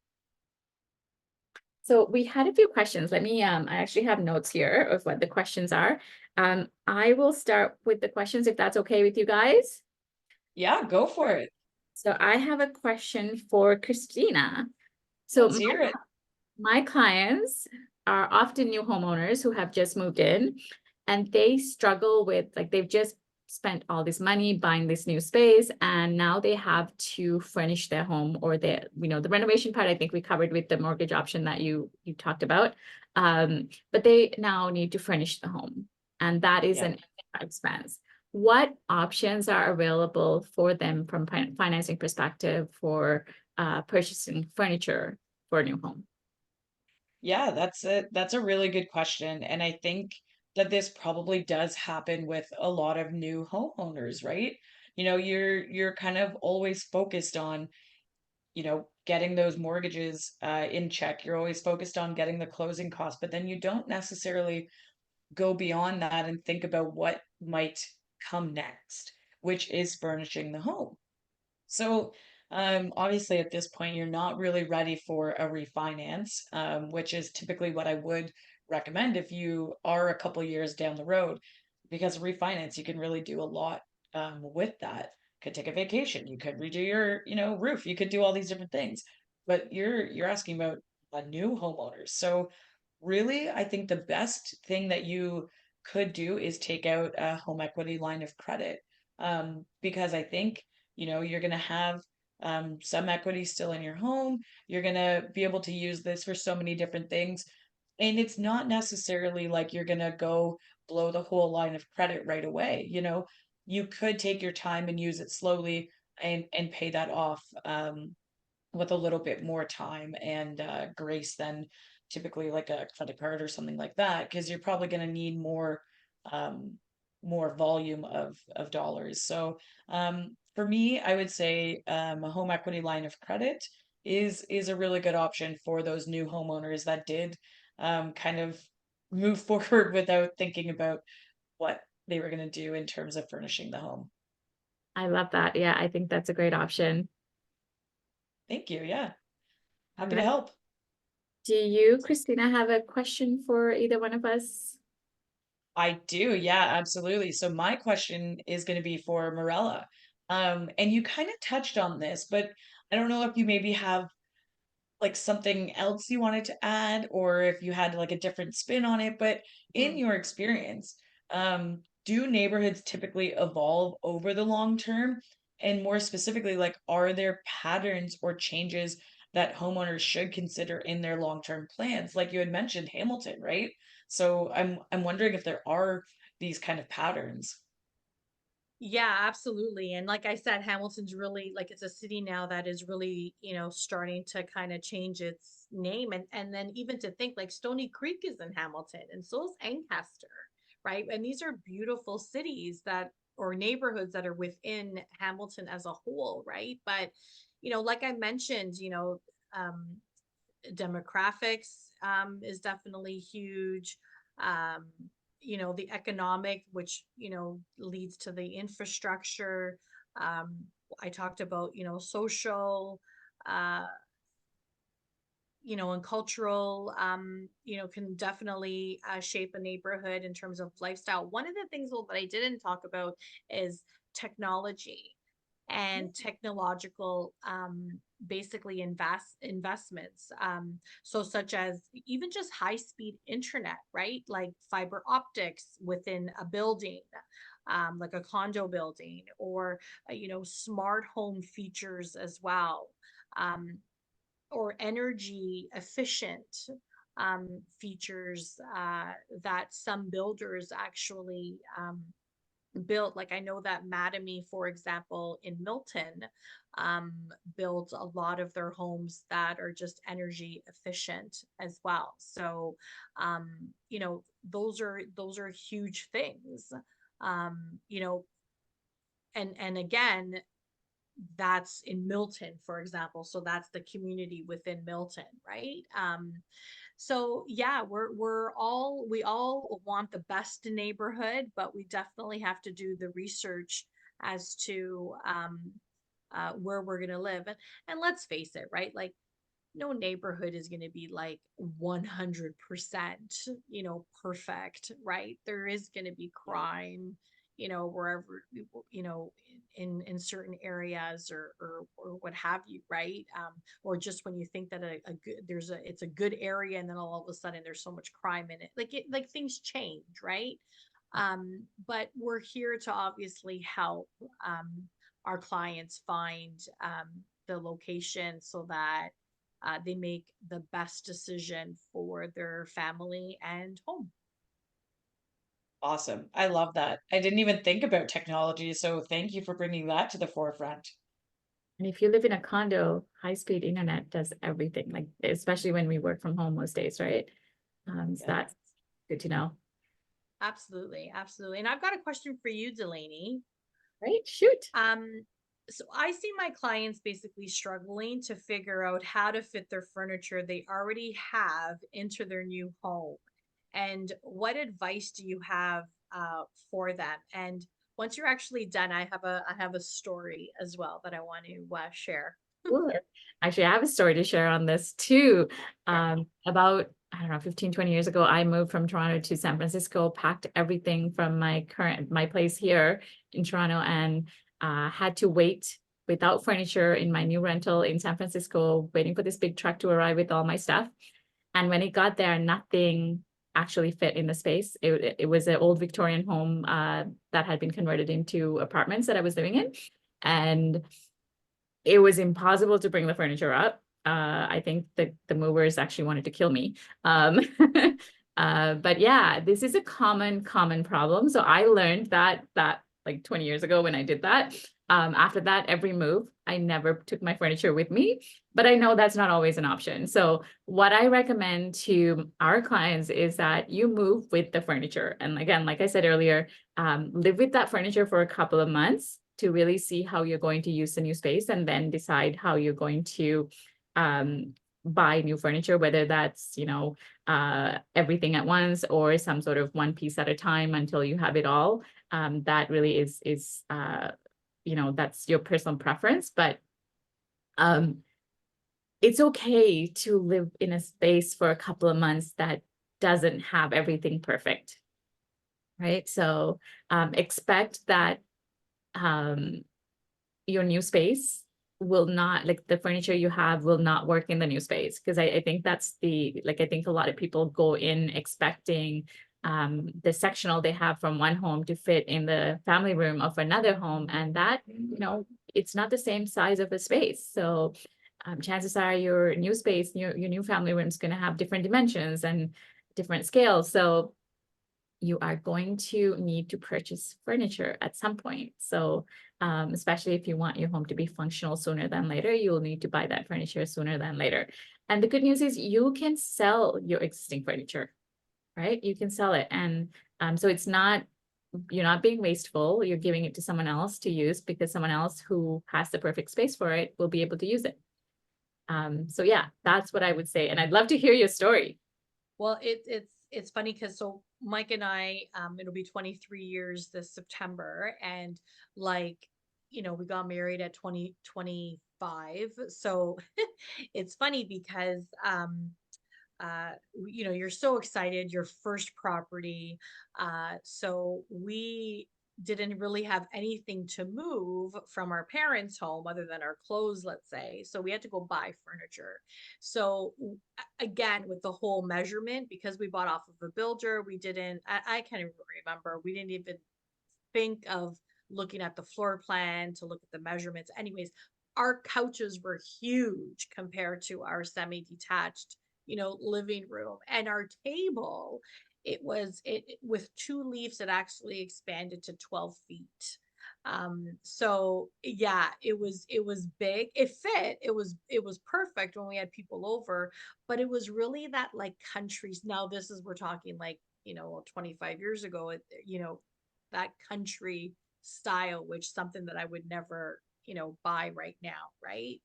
Speaker 1: So we had a few questions. Let me, I actually have notes here of what the questions are. I will start with the questions if that's okay with you guys.
Speaker 2: Yeah, go for it.
Speaker 1: So I have a question for Christina. So
Speaker 2: Let's hear it.
Speaker 1: my clients are often new homeowners who have just moved in, and they struggle with, like, they've just spent all this money buying this new space, and now they have to furnish their home, or the renovation part I think we covered with the mortgage option that you talked about. But they now need to furnish the home, and that is an expense. What options are available for them from financing perspective for purchasing furniture for a new home?
Speaker 2: Yeah, that's a really good question. And I think that this probably does happen with a lot of new homeowners, right? You're kind of always focused on, getting those mortgages in check. You're always focused on getting the closing costs, but then you don't necessarily go beyond that and think about what might come next, which is furnishing the home. So, obviously, at this point, you're not really ready for a refinance, which is typically what I would recommend if you are a couple years down the road, because refinance, you can really do a lot with that. Could take a vacation, you could redo your, roof, you could do all these different things. But you're asking about a new homeowner. So really, I think the best thing that you could do is take out a home equity line of credit. Because I think you're going to have some equity still in your home. You're going to be able to use this for so many different things. And it's not necessarily like you're going to go blow the whole line of credit right away. You could take your time and use it slowly and pay that off with a little bit more time and grace than typically like a credit card or something like that, because you're probably going to need um, more volume of dollars. So for me, I would say a home equity line of credit is a really good option for those new homeowners that did kind of move forward without thinking about what they were going to do in terms of furnishing the home.
Speaker 1: I love that. Yeah, I think that's a great option.
Speaker 2: Thank you. Yeah.
Speaker 1: All
Speaker 2: Happy to
Speaker 1: right.
Speaker 2: help.
Speaker 1: Do you, Christina, have a question for either one of us?
Speaker 2: I do, yeah, absolutely. So my question is going to be for Mirella. And you kind of touched on this, but I don't know if you maybe have like something else you wanted to add, or if you had like a different spin on it. But in
Speaker 3: Hmm.
Speaker 2: your experience, do neighborhoods typically evolve over the long term? And more specifically, like, are there patterns or changes that homeowners should consider in their long-term plans? Like you had mentioned Hamilton, right? So I'm wondering if there are these kind of patterns.
Speaker 3: Yeah, absolutely. And like I said, Hamilton's really like it's a city now that is really, starting to kind of change its name. And then even to think like Stony Creek is in Hamilton and so is Ancaster, right? And these are beautiful cities that or neighborhoods that are within Hamilton as a whole, right? But, like I mentioned, um, demographics is definitely huge. Um, the economic, which, leads to the infrastructure. Um, I talked about, social, uh, and cultural, can definitely shape a neighborhood in terms of lifestyle. One of the things though, that I didn't talk about is technology and technological basically investments, so such as even just high speed internet, right, like fiber optics within a building, like a condo building, or smart home features as well, um, or energy efficient features that some builders actually built. Like I know that Mattamy, for example, in Milton, um, builds a lot of their homes that are just energy efficient as well. So, those are huge things. You know, and again, that's in Milton, for example. So that's the community within Milton, right? So yeah, we all want the best neighborhood, but we definitely have to do the research as to where we're gonna live. And let's face it, right? Like no neighborhood is going to be like 100%, perfect, right? There is going to be crime, wherever, in certain areas, or what have you, right? Or just when you think that a good, it's a good area, and then all of a sudden there's so much crime in it. Like things change, right? But we're here to obviously help our clients find the location so that they make the best decision for their family and home.
Speaker 2: Awesome. I love that. I didn't even think about technology, so thank you for bringing that to the forefront.
Speaker 1: And if you live in a condo, high-speed internet does everything, like especially when we work from home most days, right? So
Speaker 2: Yeah.
Speaker 1: that's good to know.
Speaker 3: Absolutely, absolutely. And I've got a question for you, Delaney.
Speaker 1: Right? Shoot.
Speaker 3: So I see my clients basically struggling to figure out how to fit their furniture they already have into their new home. And what advice do you have for them? And once you're actually done, I have a story as well that I want to share.
Speaker 1: Cool. Actually, I have a story to share on this too.
Speaker 3: Sure.
Speaker 1: About, I don't know, 15, 20 years ago, I moved from Toronto to San Francisco, packed everything from my place here in Toronto, and had to wait without furniture in my new rental in San Francisco, waiting for this big truck to arrive with all my stuff. And when it got there, nothing actually fit in the space. It was an old Victorian home that had been converted into apartments that I was living in. And it was impossible to bring the furniture up. I think the movers actually wanted to kill me. But yeah, this is a common problem. So I learned that like 20 years ago when I did that. After that, every move, I never took my furniture with me, but I know that's not always an option. So what I recommend to our clients is that you move with the furniture. And again, like I said earlier, live with that furniture for a couple of months to really see how you're going to use the new space, and then decide how you're going to buy new furniture, whether that's, everything at once or some sort of one piece at a time until you have it all. That really is that's your personal preference, but it's okay to live in a space for a couple of months that doesn't have everything perfect, right? So expect that your new space will not, like the furniture you have will not work in the new space. Because I think that's I think a lot of people go in expecting the sectional they have from one home to fit in the family room of another home. And that, it's not the same size of a space. So chances are your new space, your new family room is going to have different dimensions and different scales. So you are going to need to purchase furniture at some point. So especially if you want your home to be functional sooner than later, you'll need to buy that furniture sooner than later. And the good news is you can sell your existing furniture, right? You can sell it. And so it's not, you're not being wasteful. You're giving it to someone else to use because someone else who has the perfect space for it will be able to use it. So yeah, that's what I would say. And I'd love to hear your story.
Speaker 3: Well, it's funny because so Mike and I, it'll be 23 years this September, and like, we got married at 2025. So it's funny because you're so excited, your first property. So we didn't really have anything to move from our parents' home other than our clothes, let's say. So we had to go buy furniture. So again, with the whole measurement, because we bought off of a builder, we didn't, I can't even remember, we didn't even think of looking at the floor plan to look at the measurements. Anyways, our couches were huge compared to our semi-detached, living room, and our table, it with two leaves, it actually expanded to 12 feet. So yeah, it was big. It fit. It was perfect when we had people over, but it was really that like countries. Now this is, we're talking like, 25 years ago, that country style, which something that I would never, buy right now, right?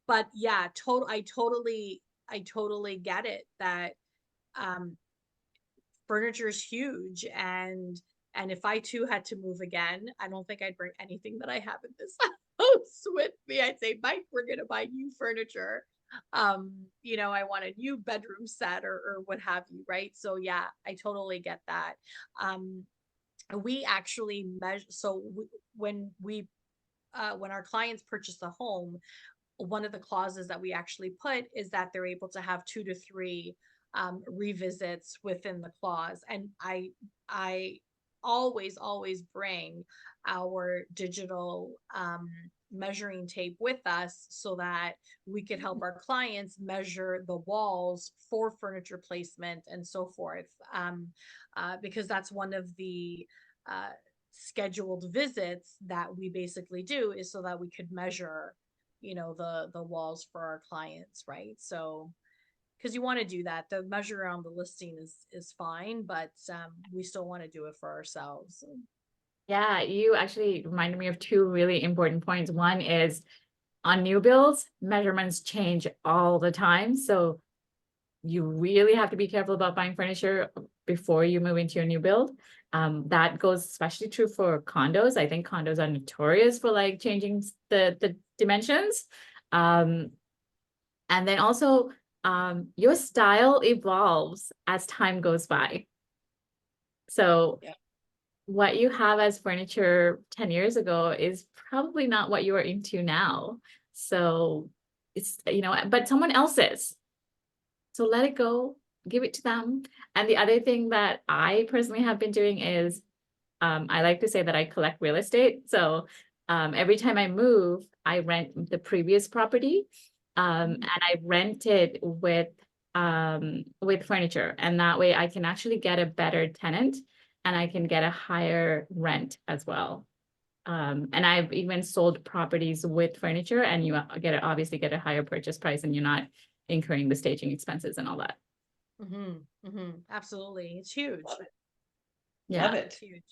Speaker 3: But yeah, I totally get it that um furniture is huge, and if I too had to move again, I don't think I'd bring anything that I have in this house with me. I'd say, Mike, we're gonna buy new furniture. I want a new bedroom set or what have you, right? So yeah, I totally get that. Um, we actually measure, so when our clients purchase a home, one of the clauses that we actually put is that they're able to have 2 to 3 revisits within the clause. And I always bring our digital measuring tape with us so that we could help our clients measure the walls for furniture placement and so forth. Because that's one of the scheduled visits that we basically do, is so that we could measure the walls for our clients, right? So because you want to do that, the measure around the listing is fine, but we still want to do it for ourselves.
Speaker 1: Yeah, you actually reminded me of two really important points. One is on new builds, measurements change all the time. So you really have to be careful about buying furniture before you move into your new build. That goes especially true for condos. I think condos are notorious for like changing the dimensions. And then also your style evolves as time goes by. So
Speaker 2: Yeah.
Speaker 1: what you have as furniture 10 years ago is probably not what you are into now. So it's, but someone else's. So let it go, give it to them. And the other thing that I personally have been doing is I like to say that I collect real estate. So every time I move, I rent the previous property and I rent it with furniture. And that way I can actually get a better tenant and I can get a higher rent as well. And I've even sold properties with furniture, and you obviously get a higher purchase price and you're not incurring the staging expenses and all that.
Speaker 3: Absolutely. It's huge.
Speaker 1: Yeah.
Speaker 2: Love it.
Speaker 3: Huge.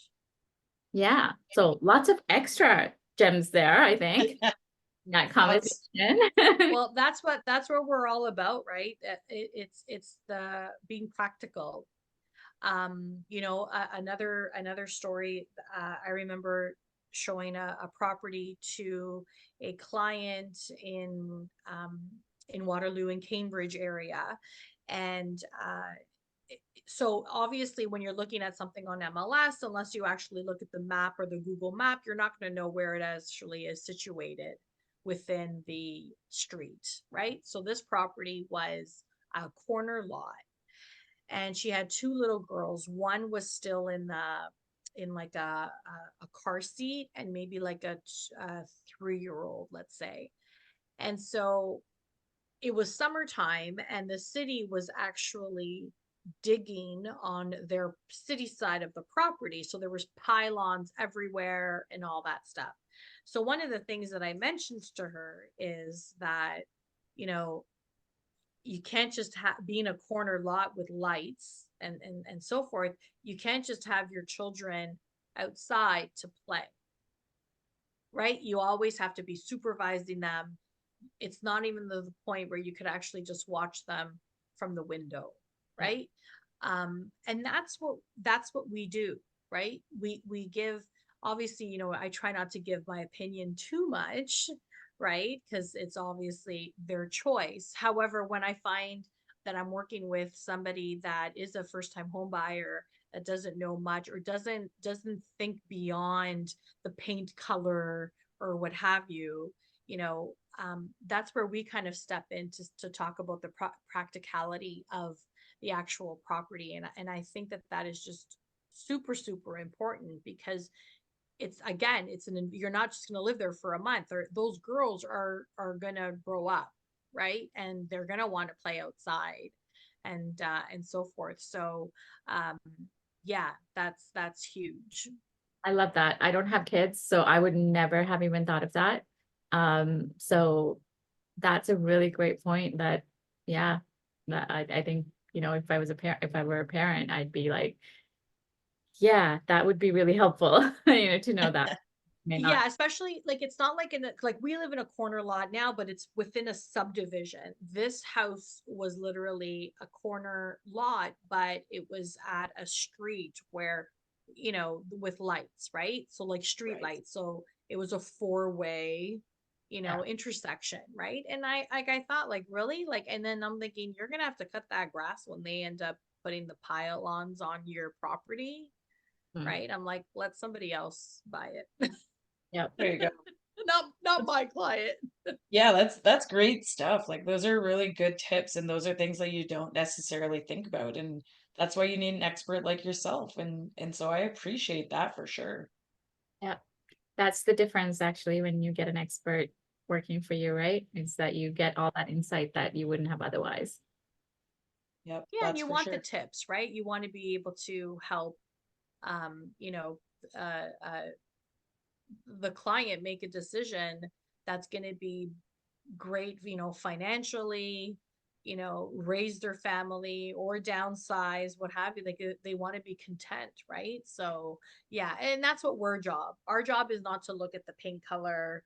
Speaker 1: Yeah. So lots of extra gems there, I think. That conversation.
Speaker 3: Well, that's what we're all about, right? It's the being practical. Another story, I remember showing a property to a client in Waterloo and Cambridge area. And so obviously when you're looking at something on MLS, unless you actually look at the map or the Google map, you're not going to know where it actually is situated within the street, right? So this property was a corner lot, and she had 2 little girls. One was still in the in like a car seat and maybe like a 3-year-old, let's say. And so it was summertime and the city was actually digging on their city side of the property. So there was pylons everywhere and all that stuff. So one of the things that I mentioned to her is that, you know, you can't just be in a corner lot with lights and so forth. You can't just have your children outside to play, right? You always have to be supervising them. It's not even the point where you could actually just watch them from the window, right? And that's what we do, right? We give, obviously, you know, I try not to give my opinion too much, right? Because it's obviously their choice. However, when I find that I'm working with somebody that is a first time home buyer that doesn't know much or doesn't think beyond the paint color or what have you, you know, that's where we kind of step in to talk about the practicality of the actual property. And I think that that is just super, super important because it's, again, you're not just going to live there for a month, or those girls are going to grow up, right? And they're going to want to play outside and so forth. So, yeah, that's huge.
Speaker 1: I love that. I don't have kids, so I would never have even thought of that. So that's a really great point that, yeah, that I think, you know, if I was a parent, if I were a parent, I'd be like, yeah, that would be really helpful, you know, to know that. May not.
Speaker 3: Yeah, especially like it's not like like we live in a corner lot now, but it's within a subdivision. This house was literally a corner lot, but it was at a street where, you know, with lights, right? So like street
Speaker 2: Right.
Speaker 3: lights. So it was a four-way, you
Speaker 1: Yeah.
Speaker 3: know, intersection, right? And I thought like really like, and then I'm thinking you're gonna have to cut that grass when they end up putting the pylons on your property,
Speaker 1: Mm.
Speaker 3: right? I'm like, let somebody else buy it.
Speaker 1: Yep.
Speaker 2: There you go.
Speaker 3: Not my client.
Speaker 2: Yeah, that's great stuff. Like those are really good tips and those are things that you don't necessarily think about. And that's why you need an expert like yourself. And so I appreciate that for sure.
Speaker 1: Yeah. That's the difference actually when you get an expert working for you, right? Is that you get all that insight that you wouldn't have otherwise.
Speaker 2: Yep,
Speaker 3: Yeah, and
Speaker 2: that's
Speaker 3: you
Speaker 2: for
Speaker 3: want the
Speaker 2: sure.
Speaker 3: tips, right? You want to be able to help you know, uh the client make a decision that's going to be great, you know, financially, you know, raise their family or downsize, what have you. Like they want to be content, right? So yeah, and that's what our job is not to look at the paint color,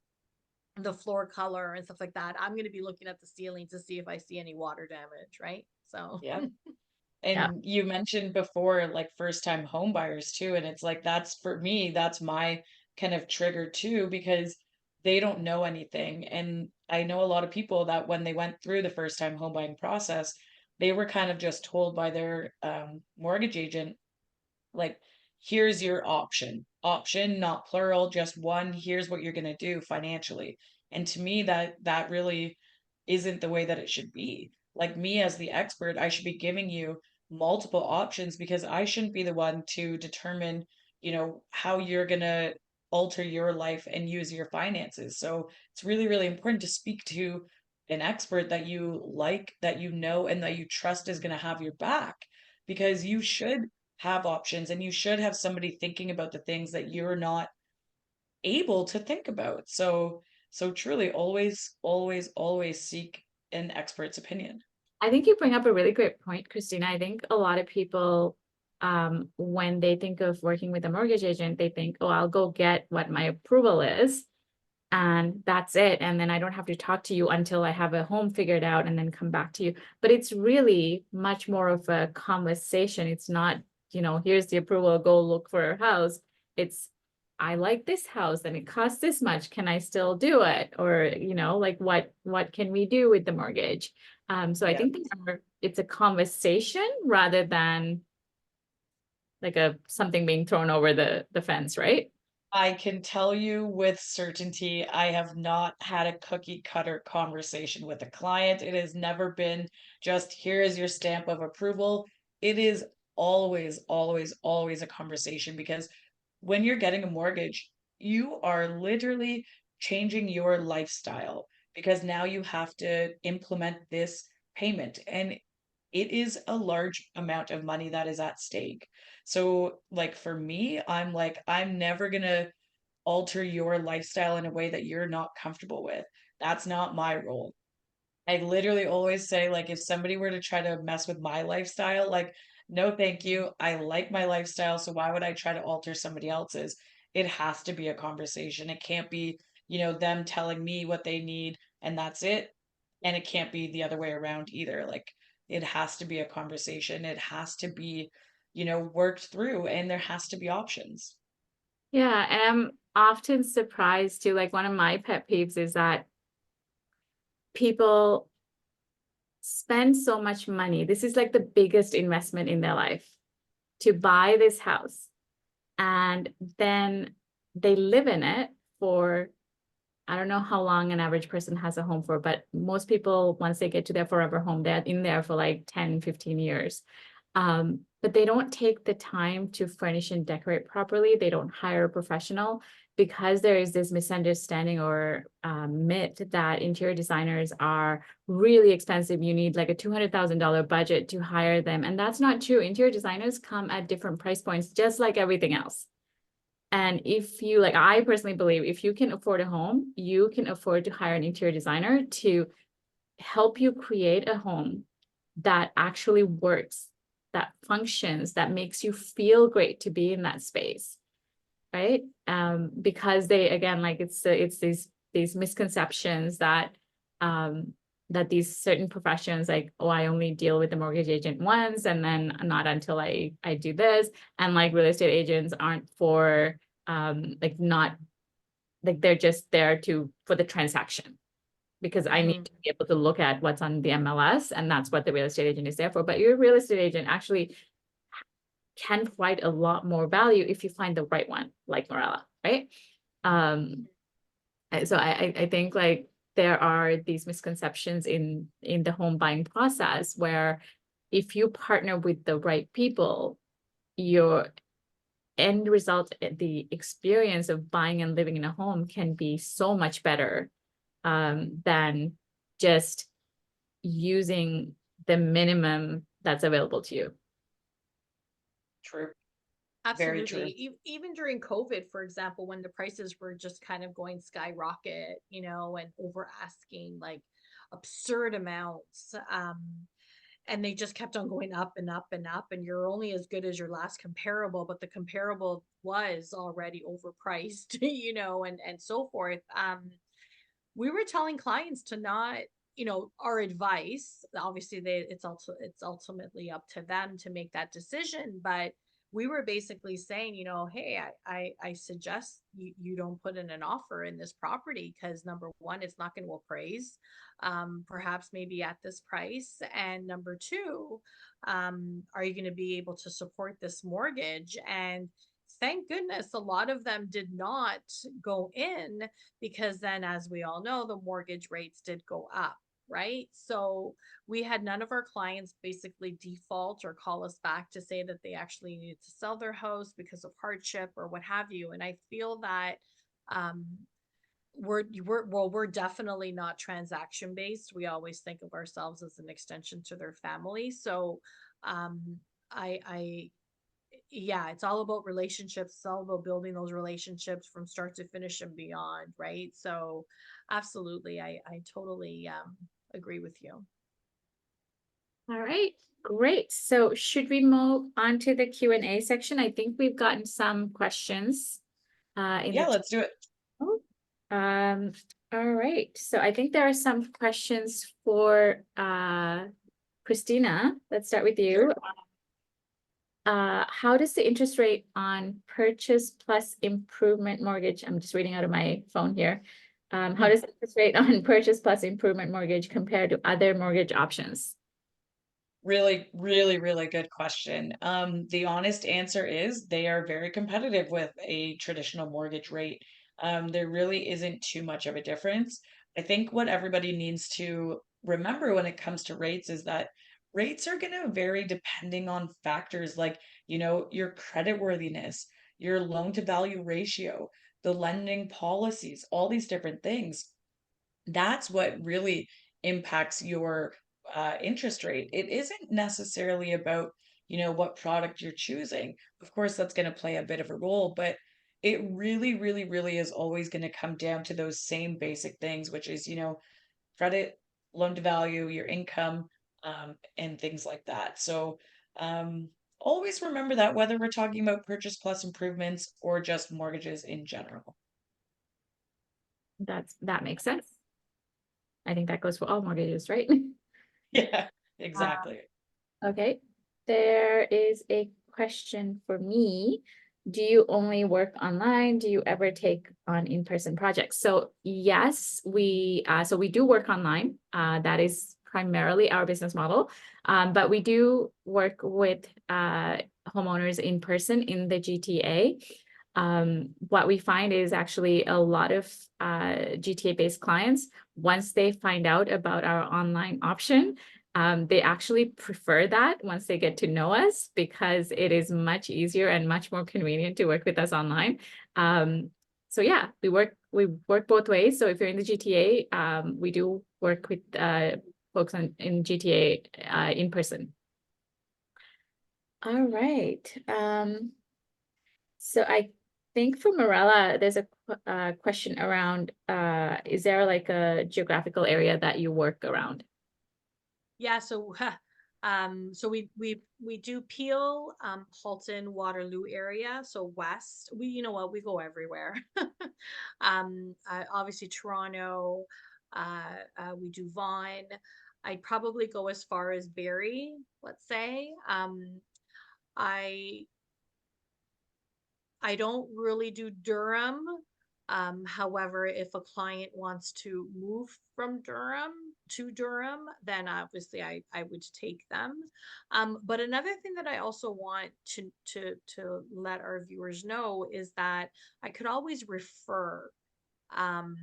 Speaker 3: the floor color and stuff like that. I'm going to be looking at the ceiling to see if I see any water damage, right? So
Speaker 2: Yeah.
Speaker 1: Yeah.
Speaker 2: And you mentioned before, like first time home buyers too. And it's like, that's for me, that's my kind of trigger too, because they don't know anything. And I know a lot of people that when they went through the first time home buying process, they were kind of just told by their mortgage agent, like, here's your option, not plural, just one. Here's what you're going to do financially. And to me, that really isn't the way that it should be. Like me as the expert, I should be giving you multiple options because I shouldn't be the one to determine, you know, how you're going to alter your life and use your finances. So it's really, really important to speak to an expert that you like, that you know, and that you trust is going to have your back, because you should have options and you should have somebody thinking about the things that you're not able to think about. So truly always seek an expert's opinion.
Speaker 1: I think you bring up a really great point, Christina. I think a lot of people, when they think of working with a mortgage agent, they think, oh, I'll go get what my approval is, and that's it. And then I don't have to talk to you until I have a home figured out and then come back to you. But it's really much more of a conversation. It's not, you know, here's the approval, go look for a house. It's, I like this house and it costs this much. Can I still do it? Or, you know, like what can we do with the mortgage? So I
Speaker 2: Yeah.
Speaker 1: think it's a conversation rather than like a something being thrown over the fence, right?
Speaker 2: I can tell you with certainty, I have not had a cookie cutter conversation with a client. It has never been just here is your stamp of approval. It is always a conversation because when you're getting a mortgage, you are literally changing your lifestyle because now you have to implement this payment. And it is a large amount of money that is at stake. So, like for me, I'm like, I'm never gonna alter your lifestyle in a way that you're not comfortable with. That's not my role. I literally always say, like, if somebody were to try to mess with my lifestyle, like, no, thank you. I like my lifestyle, so why would I try to alter somebody else's? It has to be a conversation. It can't be, them telling me what they need and that's it. And it can't be the other way around either. Like, it has to be a conversation. It has to be, worked through, and there has to be options.
Speaker 1: Yeah, and I'm often surprised too. Like one of my pet peeves is that people spend so much money. This is like the biggest investment in their life to buy this house. And then they live in it for, I don't know how long an average person has a home for, but most people, once they get to their forever home, they're in there for like 10, 15 years. But they don't take the time to furnish and decorate properly. They don't hire a professional because there is this misunderstanding or myth that interior designers are really expensive. You need like a $200,000 budget to hire them. And that's not true. Interior designers come at different price points, just like everything else. And if you, like, I personally believe if you can afford a home, you can afford to hire an interior designer to help you create a home that actually works, that functions, that makes you feel great to be in that space, right? Because they, again, like it's these misconceptions that that these certain professions, like, oh, I only deal with the mortgage agent once, and then not until I do this, and like real estate agents aren't for like not like they're just there for the transaction because I need to be able to look at what's on the MLS, and that's what the real estate agent is there for. But your real estate agent actually can provide a lot more value if you find the right one, like Mirella, right? So I think like there are these misconceptions in the home buying process where if you partner with the right people, your end result, the experience of buying and living in a home can be so much better than just using the minimum that's available to you.
Speaker 2: True. Very true.
Speaker 3: Absolutely. Even during COVID, for example, when the prices were just kind of going skyrocket, and over asking like absurd amounts. And they just kept on going up and up and up. And you're only as good as your last comparable, but the comparable was already overpriced, and so forth. We were telling clients to not, our advice, obviously it's ultimately up to them to make that decision, but we were basically saying, hey, I suggest you don't put in an offer in this property because number one, it's not going to appraise, perhaps maybe at this price, and number two, are you going to be able to support this mortgage? And thank goodness a lot of them did not go in, because then, as we all know, the mortgage rates did go up, right? So we had none of our clients basically default or call us back to say that they actually needed to sell their house because of hardship or what have you. And I feel that um, we're definitely not transaction based. We always think of ourselves as an extension to their family. So um, I yeah, it's all about relationships. It's all about building those relationships from start to finish and beyond, right? So absolutely, I totally agree with you.
Speaker 1: All right, great. So should we move on to the Q&A section? I think we've gotten some questions in
Speaker 2: Yeah,
Speaker 1: the
Speaker 2: let's do it.
Speaker 1: all right. So I think there are some questions for Christina. Let's start with you. How does the interest rate on purchase plus improvement mortgage, I'm just reading out of my phone here. How does the interest rate on purchase plus improvement mortgage compare to other mortgage options?
Speaker 2: Really, really, really good question. The honest answer is they are very competitive with a traditional mortgage rate. There really isn't too much of a difference. I think what everybody needs to remember when it comes to rates is that rates are going to vary depending on factors like, your credit worthiness, your loan to value ratio, the lending policies, all these different things. That's what really impacts your interest rate. It isn't necessarily about, what product you're choosing. Of course, that's going to play a bit of a role, but it really, really, really is always going to come down to those same basic things, which is, credit, loan to value, your income, and things like that. So, always remember that whether we're talking about purchase plus improvements or just mortgages in general.
Speaker 1: That makes sense. I think that goes for all mortgages, right?
Speaker 2: Yeah, exactly.
Speaker 1: Okay, there is a question for me. Do you only work online? Do you ever take on in-person projects? So yes, we do work online. That is primarily our business model. But we do work with homeowners in person in the GTA. What we find is actually a lot of GTA-based clients, once they find out about our online option, they actually prefer that once they get to know us, because it is much easier and much more convenient to work with us online. So yeah, we work both ways. So if you're in the GTA, we do work with folks in GTA in person. All right. So I think for Mirella, there's a question around, is there like a geographical area that you work around?
Speaker 3: Yeah, so so we do Peel, Halton, Waterloo area, so west. You know what, we go everywhere. Obviously Toronto, we do Vaughan. I'd probably go as far as Barrie, let's say. I I don't really do Durham. However, if a client wants to move from Durham to Durham, then obviously I would take them. But another thing that I also want to let our viewers know is that I could always refer um,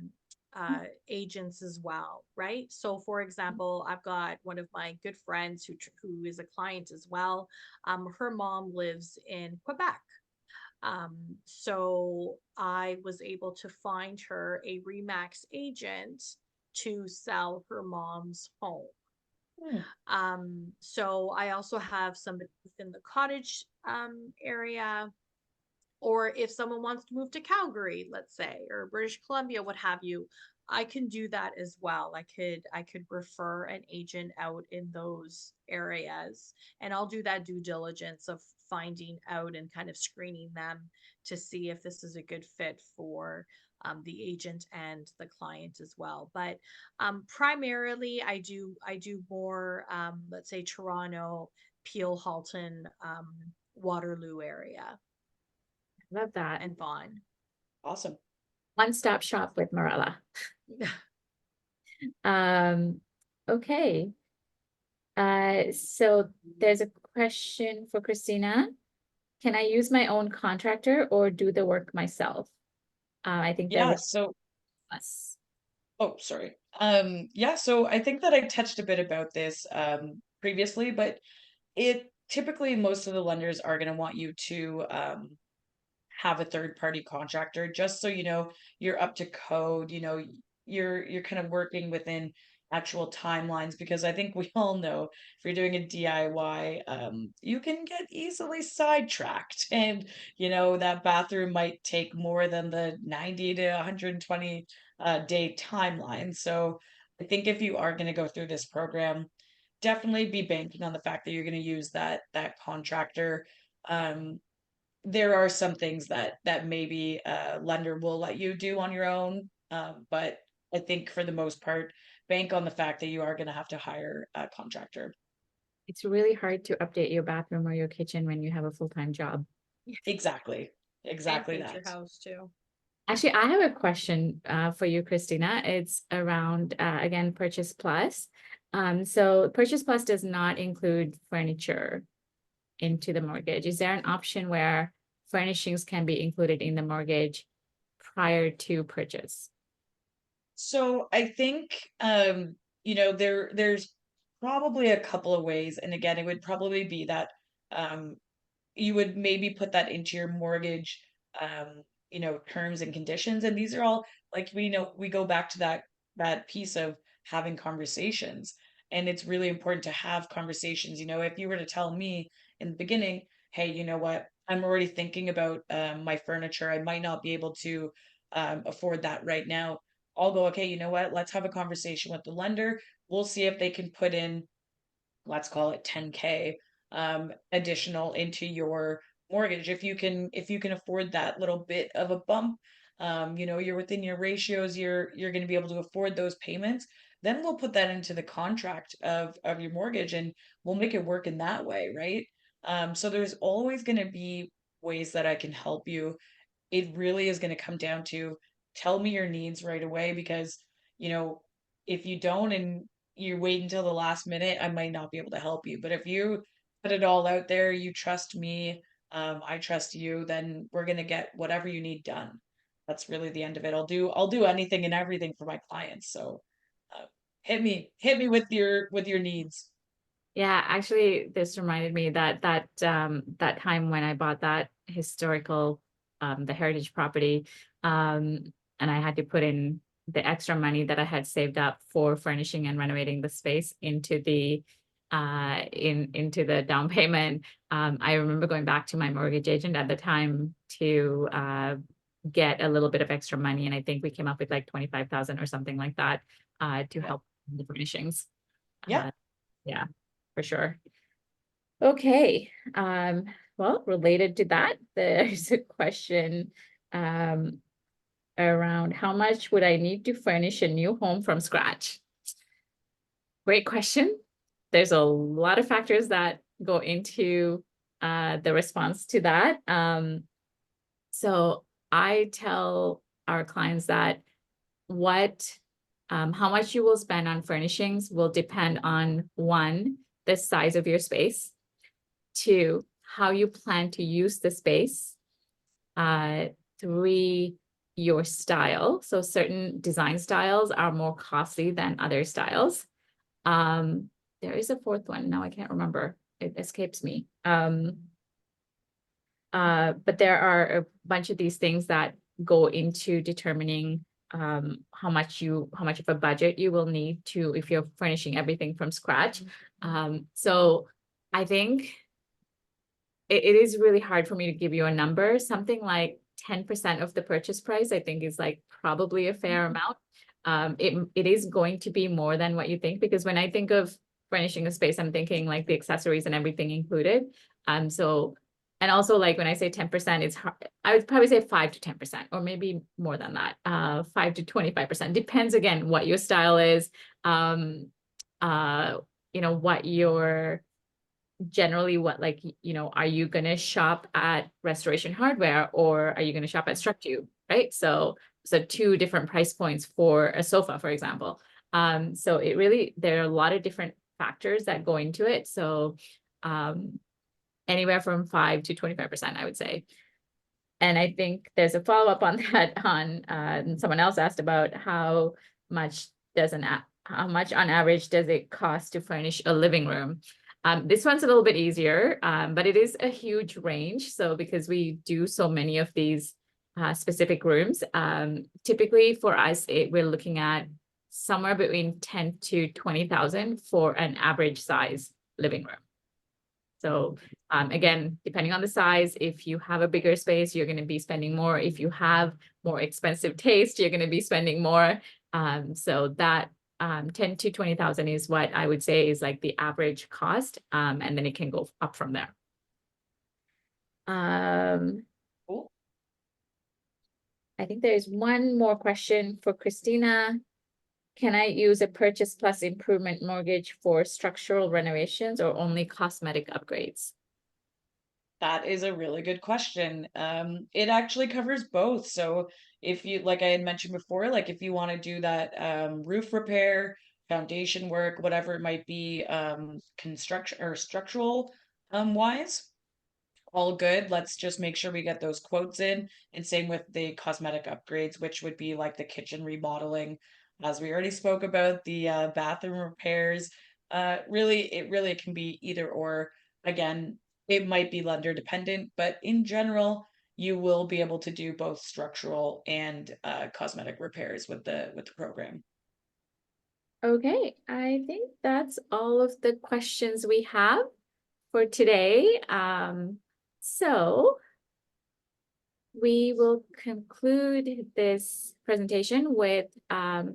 Speaker 3: agents as well, right? So, for example, I've got one of my good friends who is a client as well. Her mom lives in Quebec. So I was able to find her a Remax agent to sell her mom's home.
Speaker 2: Hmm.
Speaker 3: So I also have somebody within the cottage area, or if someone wants to move to Calgary, let's say, or British Columbia, what have you, I can do that as well. I could refer an agent out in those areas, and I'll do that due diligence of finding out and kind of screening them to see if this is a good fit for the agent and the client as well. But primarily, I do more, let's say, Toronto, Peel, Halton, Waterloo area,
Speaker 1: Love that.
Speaker 3: and Vaughan.
Speaker 2: Awesome.
Speaker 1: One-stop shop with Mirella. Okay. So there's a question for Christina. Can I use my own contractor or do the work myself? I think
Speaker 2: Yeah,
Speaker 1: that
Speaker 2: so
Speaker 1: us.
Speaker 2: oh, sorry. Yeah, so I think that I touched a bit about this previously, but it typically most of the lenders are going to want you to have a third party contractor just so you're up to code, you're kind of working within actual timelines, because I think we all know if you're doing a DIY, you can get easily sidetracked, and that bathroom might take more than the 90 to 120 day timeline. So I think if you are going to go through this program, definitely be banking on the fact that you're going to use that contractor. um there are some things that maybe a lender will let you do on your own, but I think for the most part, bank on the fact that you are going to have to hire a contractor.
Speaker 1: It's really hard to update your bathroom or your kitchen when you have a full-time job.
Speaker 2: Exactly,
Speaker 3: And
Speaker 2: exactly
Speaker 3: paint your
Speaker 2: that.
Speaker 3: house too.
Speaker 1: Actually, I have a question for you, Christina. It's around, again, Purchase Plus. So Purchase Plus does not include furniture into the mortgage. Is there an option where furnishings can be included in the mortgage prior to purchase?
Speaker 2: So I think there's probably a couple of ways, and again, it would probably be that you would maybe put that into your mortgage, terms and conditions. And these are all, like, we go back to that piece of having conversations. And it's really important to have conversations. If you were to tell me in the beginning, hey, you know what, I'm already thinking about my furniture. I might not be able to afford that right now. I'll go, okay, you know what? Let's have a conversation with the lender. We'll see if they can put in, let's call it 10K additional into your mortgage. If you can afford that little bit of a bump, you're within your ratios, you're going to be able to afford those payments, then we'll put that into the contract of your mortgage, and we'll make it work in that way, right? So there's always going to be ways that I can help you. It really is going to come down to, tell me your needs right away, because you know if you don't and you wait until the last minute, I might not be able to help you. But if you put it all out there, you trust me, I trust you, then we're going to get whatever you need done. That's really the end of it. I'll do anything and everything for my clients. So uh, hit me with your needs.
Speaker 1: Yeah, actually, this reminded me that time when I bought that historical the heritage property, and I had to put in the extra money that I had saved up for furnishing and renovating the space into the down payment. I remember going back to my mortgage agent at the time to get a little bit of extra money, and I think we came up with like 25,000 or something like that to help the furnishings.
Speaker 2: Yeah.
Speaker 1: Yeah, for sure. Okay. Well, related to that, there's a question um, around how much would I need to furnish a new home from scratch? Great question. There's a lot of factors that go into the response to that. So I tell our clients that how much you will spend on furnishings will depend on, one, the size of your space, two, how you plan to use the space, three, your style. So certain design styles are more costly than other styles. There is a fourth one. Now I can't remember. It escapes me. But there are a bunch of these things that go into determining how much of a budget you will need to, if you're furnishing everything from scratch. So I think it is really hard for me to give you a number. Something like 10% of the purchase price, I think, is like probably a fair amount. It is going to be more than what you think, because when I think of furnishing a space, I'm thinking like the accessories and everything included. And also, like, when I say 10%, it's hard. I would probably say 5 to 10%, or maybe more than that. 5 to 25%. Depends again what your style is. What your generally what, like, are you going to shop at Restoration Hardware, or are you going to shop at StructU, right? So two different price points for a sofa, for example. So there are a lot of different factors that go into it. So anywhere from 5 to 25%, I would say. And I think there's a follow-up on that someone else asked about how much on average does it cost to furnish a living room? This one's a little bit easier, but it is a huge range. So because we do so many of these specific rooms, typically for us, we're looking at somewhere between 10 to 20,000 for an average size living room. So again, depending on the size, if you have a bigger space, you're going to be spending more. If you have more expensive taste, you're going to be spending more. So that 10 to 20,000 is what I would say is like the average cost. And then it can go up from there.
Speaker 2: Cool.
Speaker 1: I think there is one more question for Christina. Can I use a purchase plus improvement mortgage for structural renovations or only cosmetic upgrades?
Speaker 2: That is a really good question. It actually covers both. So if you, like I had mentioned before, like if you want to do that roof repair, foundation work, whatever it might be, construction or structural wise, all good. Let's just make sure we get those quotes in. And same with the cosmetic upgrades, which would be like the kitchen remodeling, as we already spoke about, the bathroom repairs. It really can be either or. Again, It might be lender dependent, but in general, you will be able to do both structural and cosmetic repairs with the program.
Speaker 1: Okay, I think that's all of the questions we have for today. So we will conclude this presentation with we're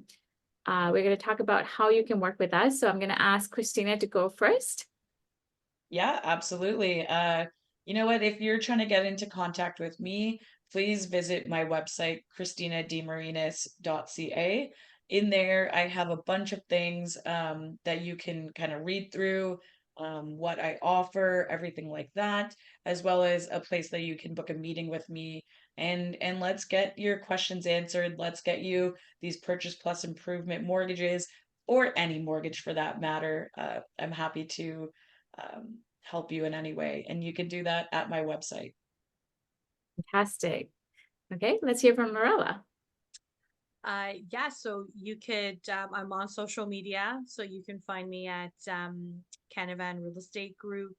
Speaker 1: going to talk about how you can work with us. So I'm going to ask Christina to go first.
Speaker 2: Yeah, absolutely. You know what? If you're trying to get into contact with me, please visit my website, christinademarinis.ca. In there, I have a bunch of things that you can kind of read through, what I offer, everything like that, as well as a place that you can book a meeting with me and let's get your questions answered. Let's get you these purchase plus improvement mortgages or any mortgage for that matter. I'm happy to help you in any way. And you can do that at my website.
Speaker 1: Fantastic. Okay, let's hear from Mirella.
Speaker 3: Yeah, so you could, I'm on social media, so you can find me at Canavan Real Estate Group.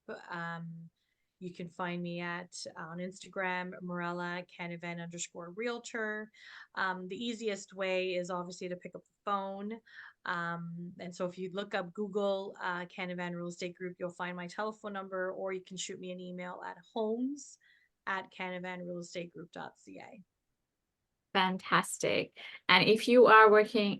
Speaker 3: You can find me on Instagram, Mirella Canavan _realtor. The easiest way is obviously to pick up the phone. And so if you look up Google Canavan Real Estate Group, you'll find my telephone number, or you can shoot me an email at homes@canavanrealestategroup.ca.
Speaker 1: Fantastic. And if you are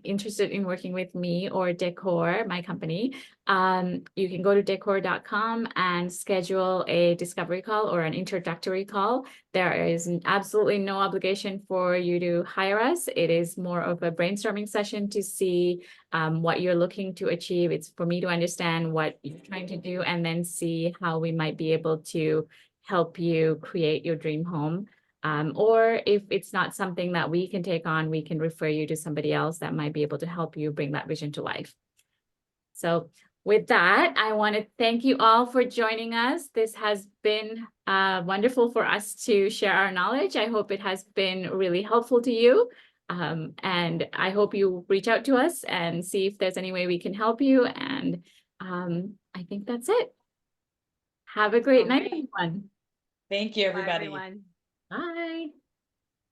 Speaker 1: interested in working with me or Decor, my company, you can go to decor.com and schedule a discovery call or an introductory call. There is absolutely no obligation for you to hire us. It is more of a brainstorming session to see what you're looking to achieve. It's for me to understand what you're trying to do and then see how we might be able to help you create your dream home. Or if it's not something that we can take on, we can refer you to somebody else that might be able to help you bring that vision to life. So with that, I want to thank you all for joining us. This has been wonderful for us to share our knowledge. I hope it has been really helpful to you. And I hope you reach out to us and see if there's any way we can help you. And I think that's it. Have a great night, everyone.
Speaker 2: Thank you,
Speaker 3: Bye,
Speaker 2: everybody.
Speaker 3: everyone.
Speaker 1: Bye.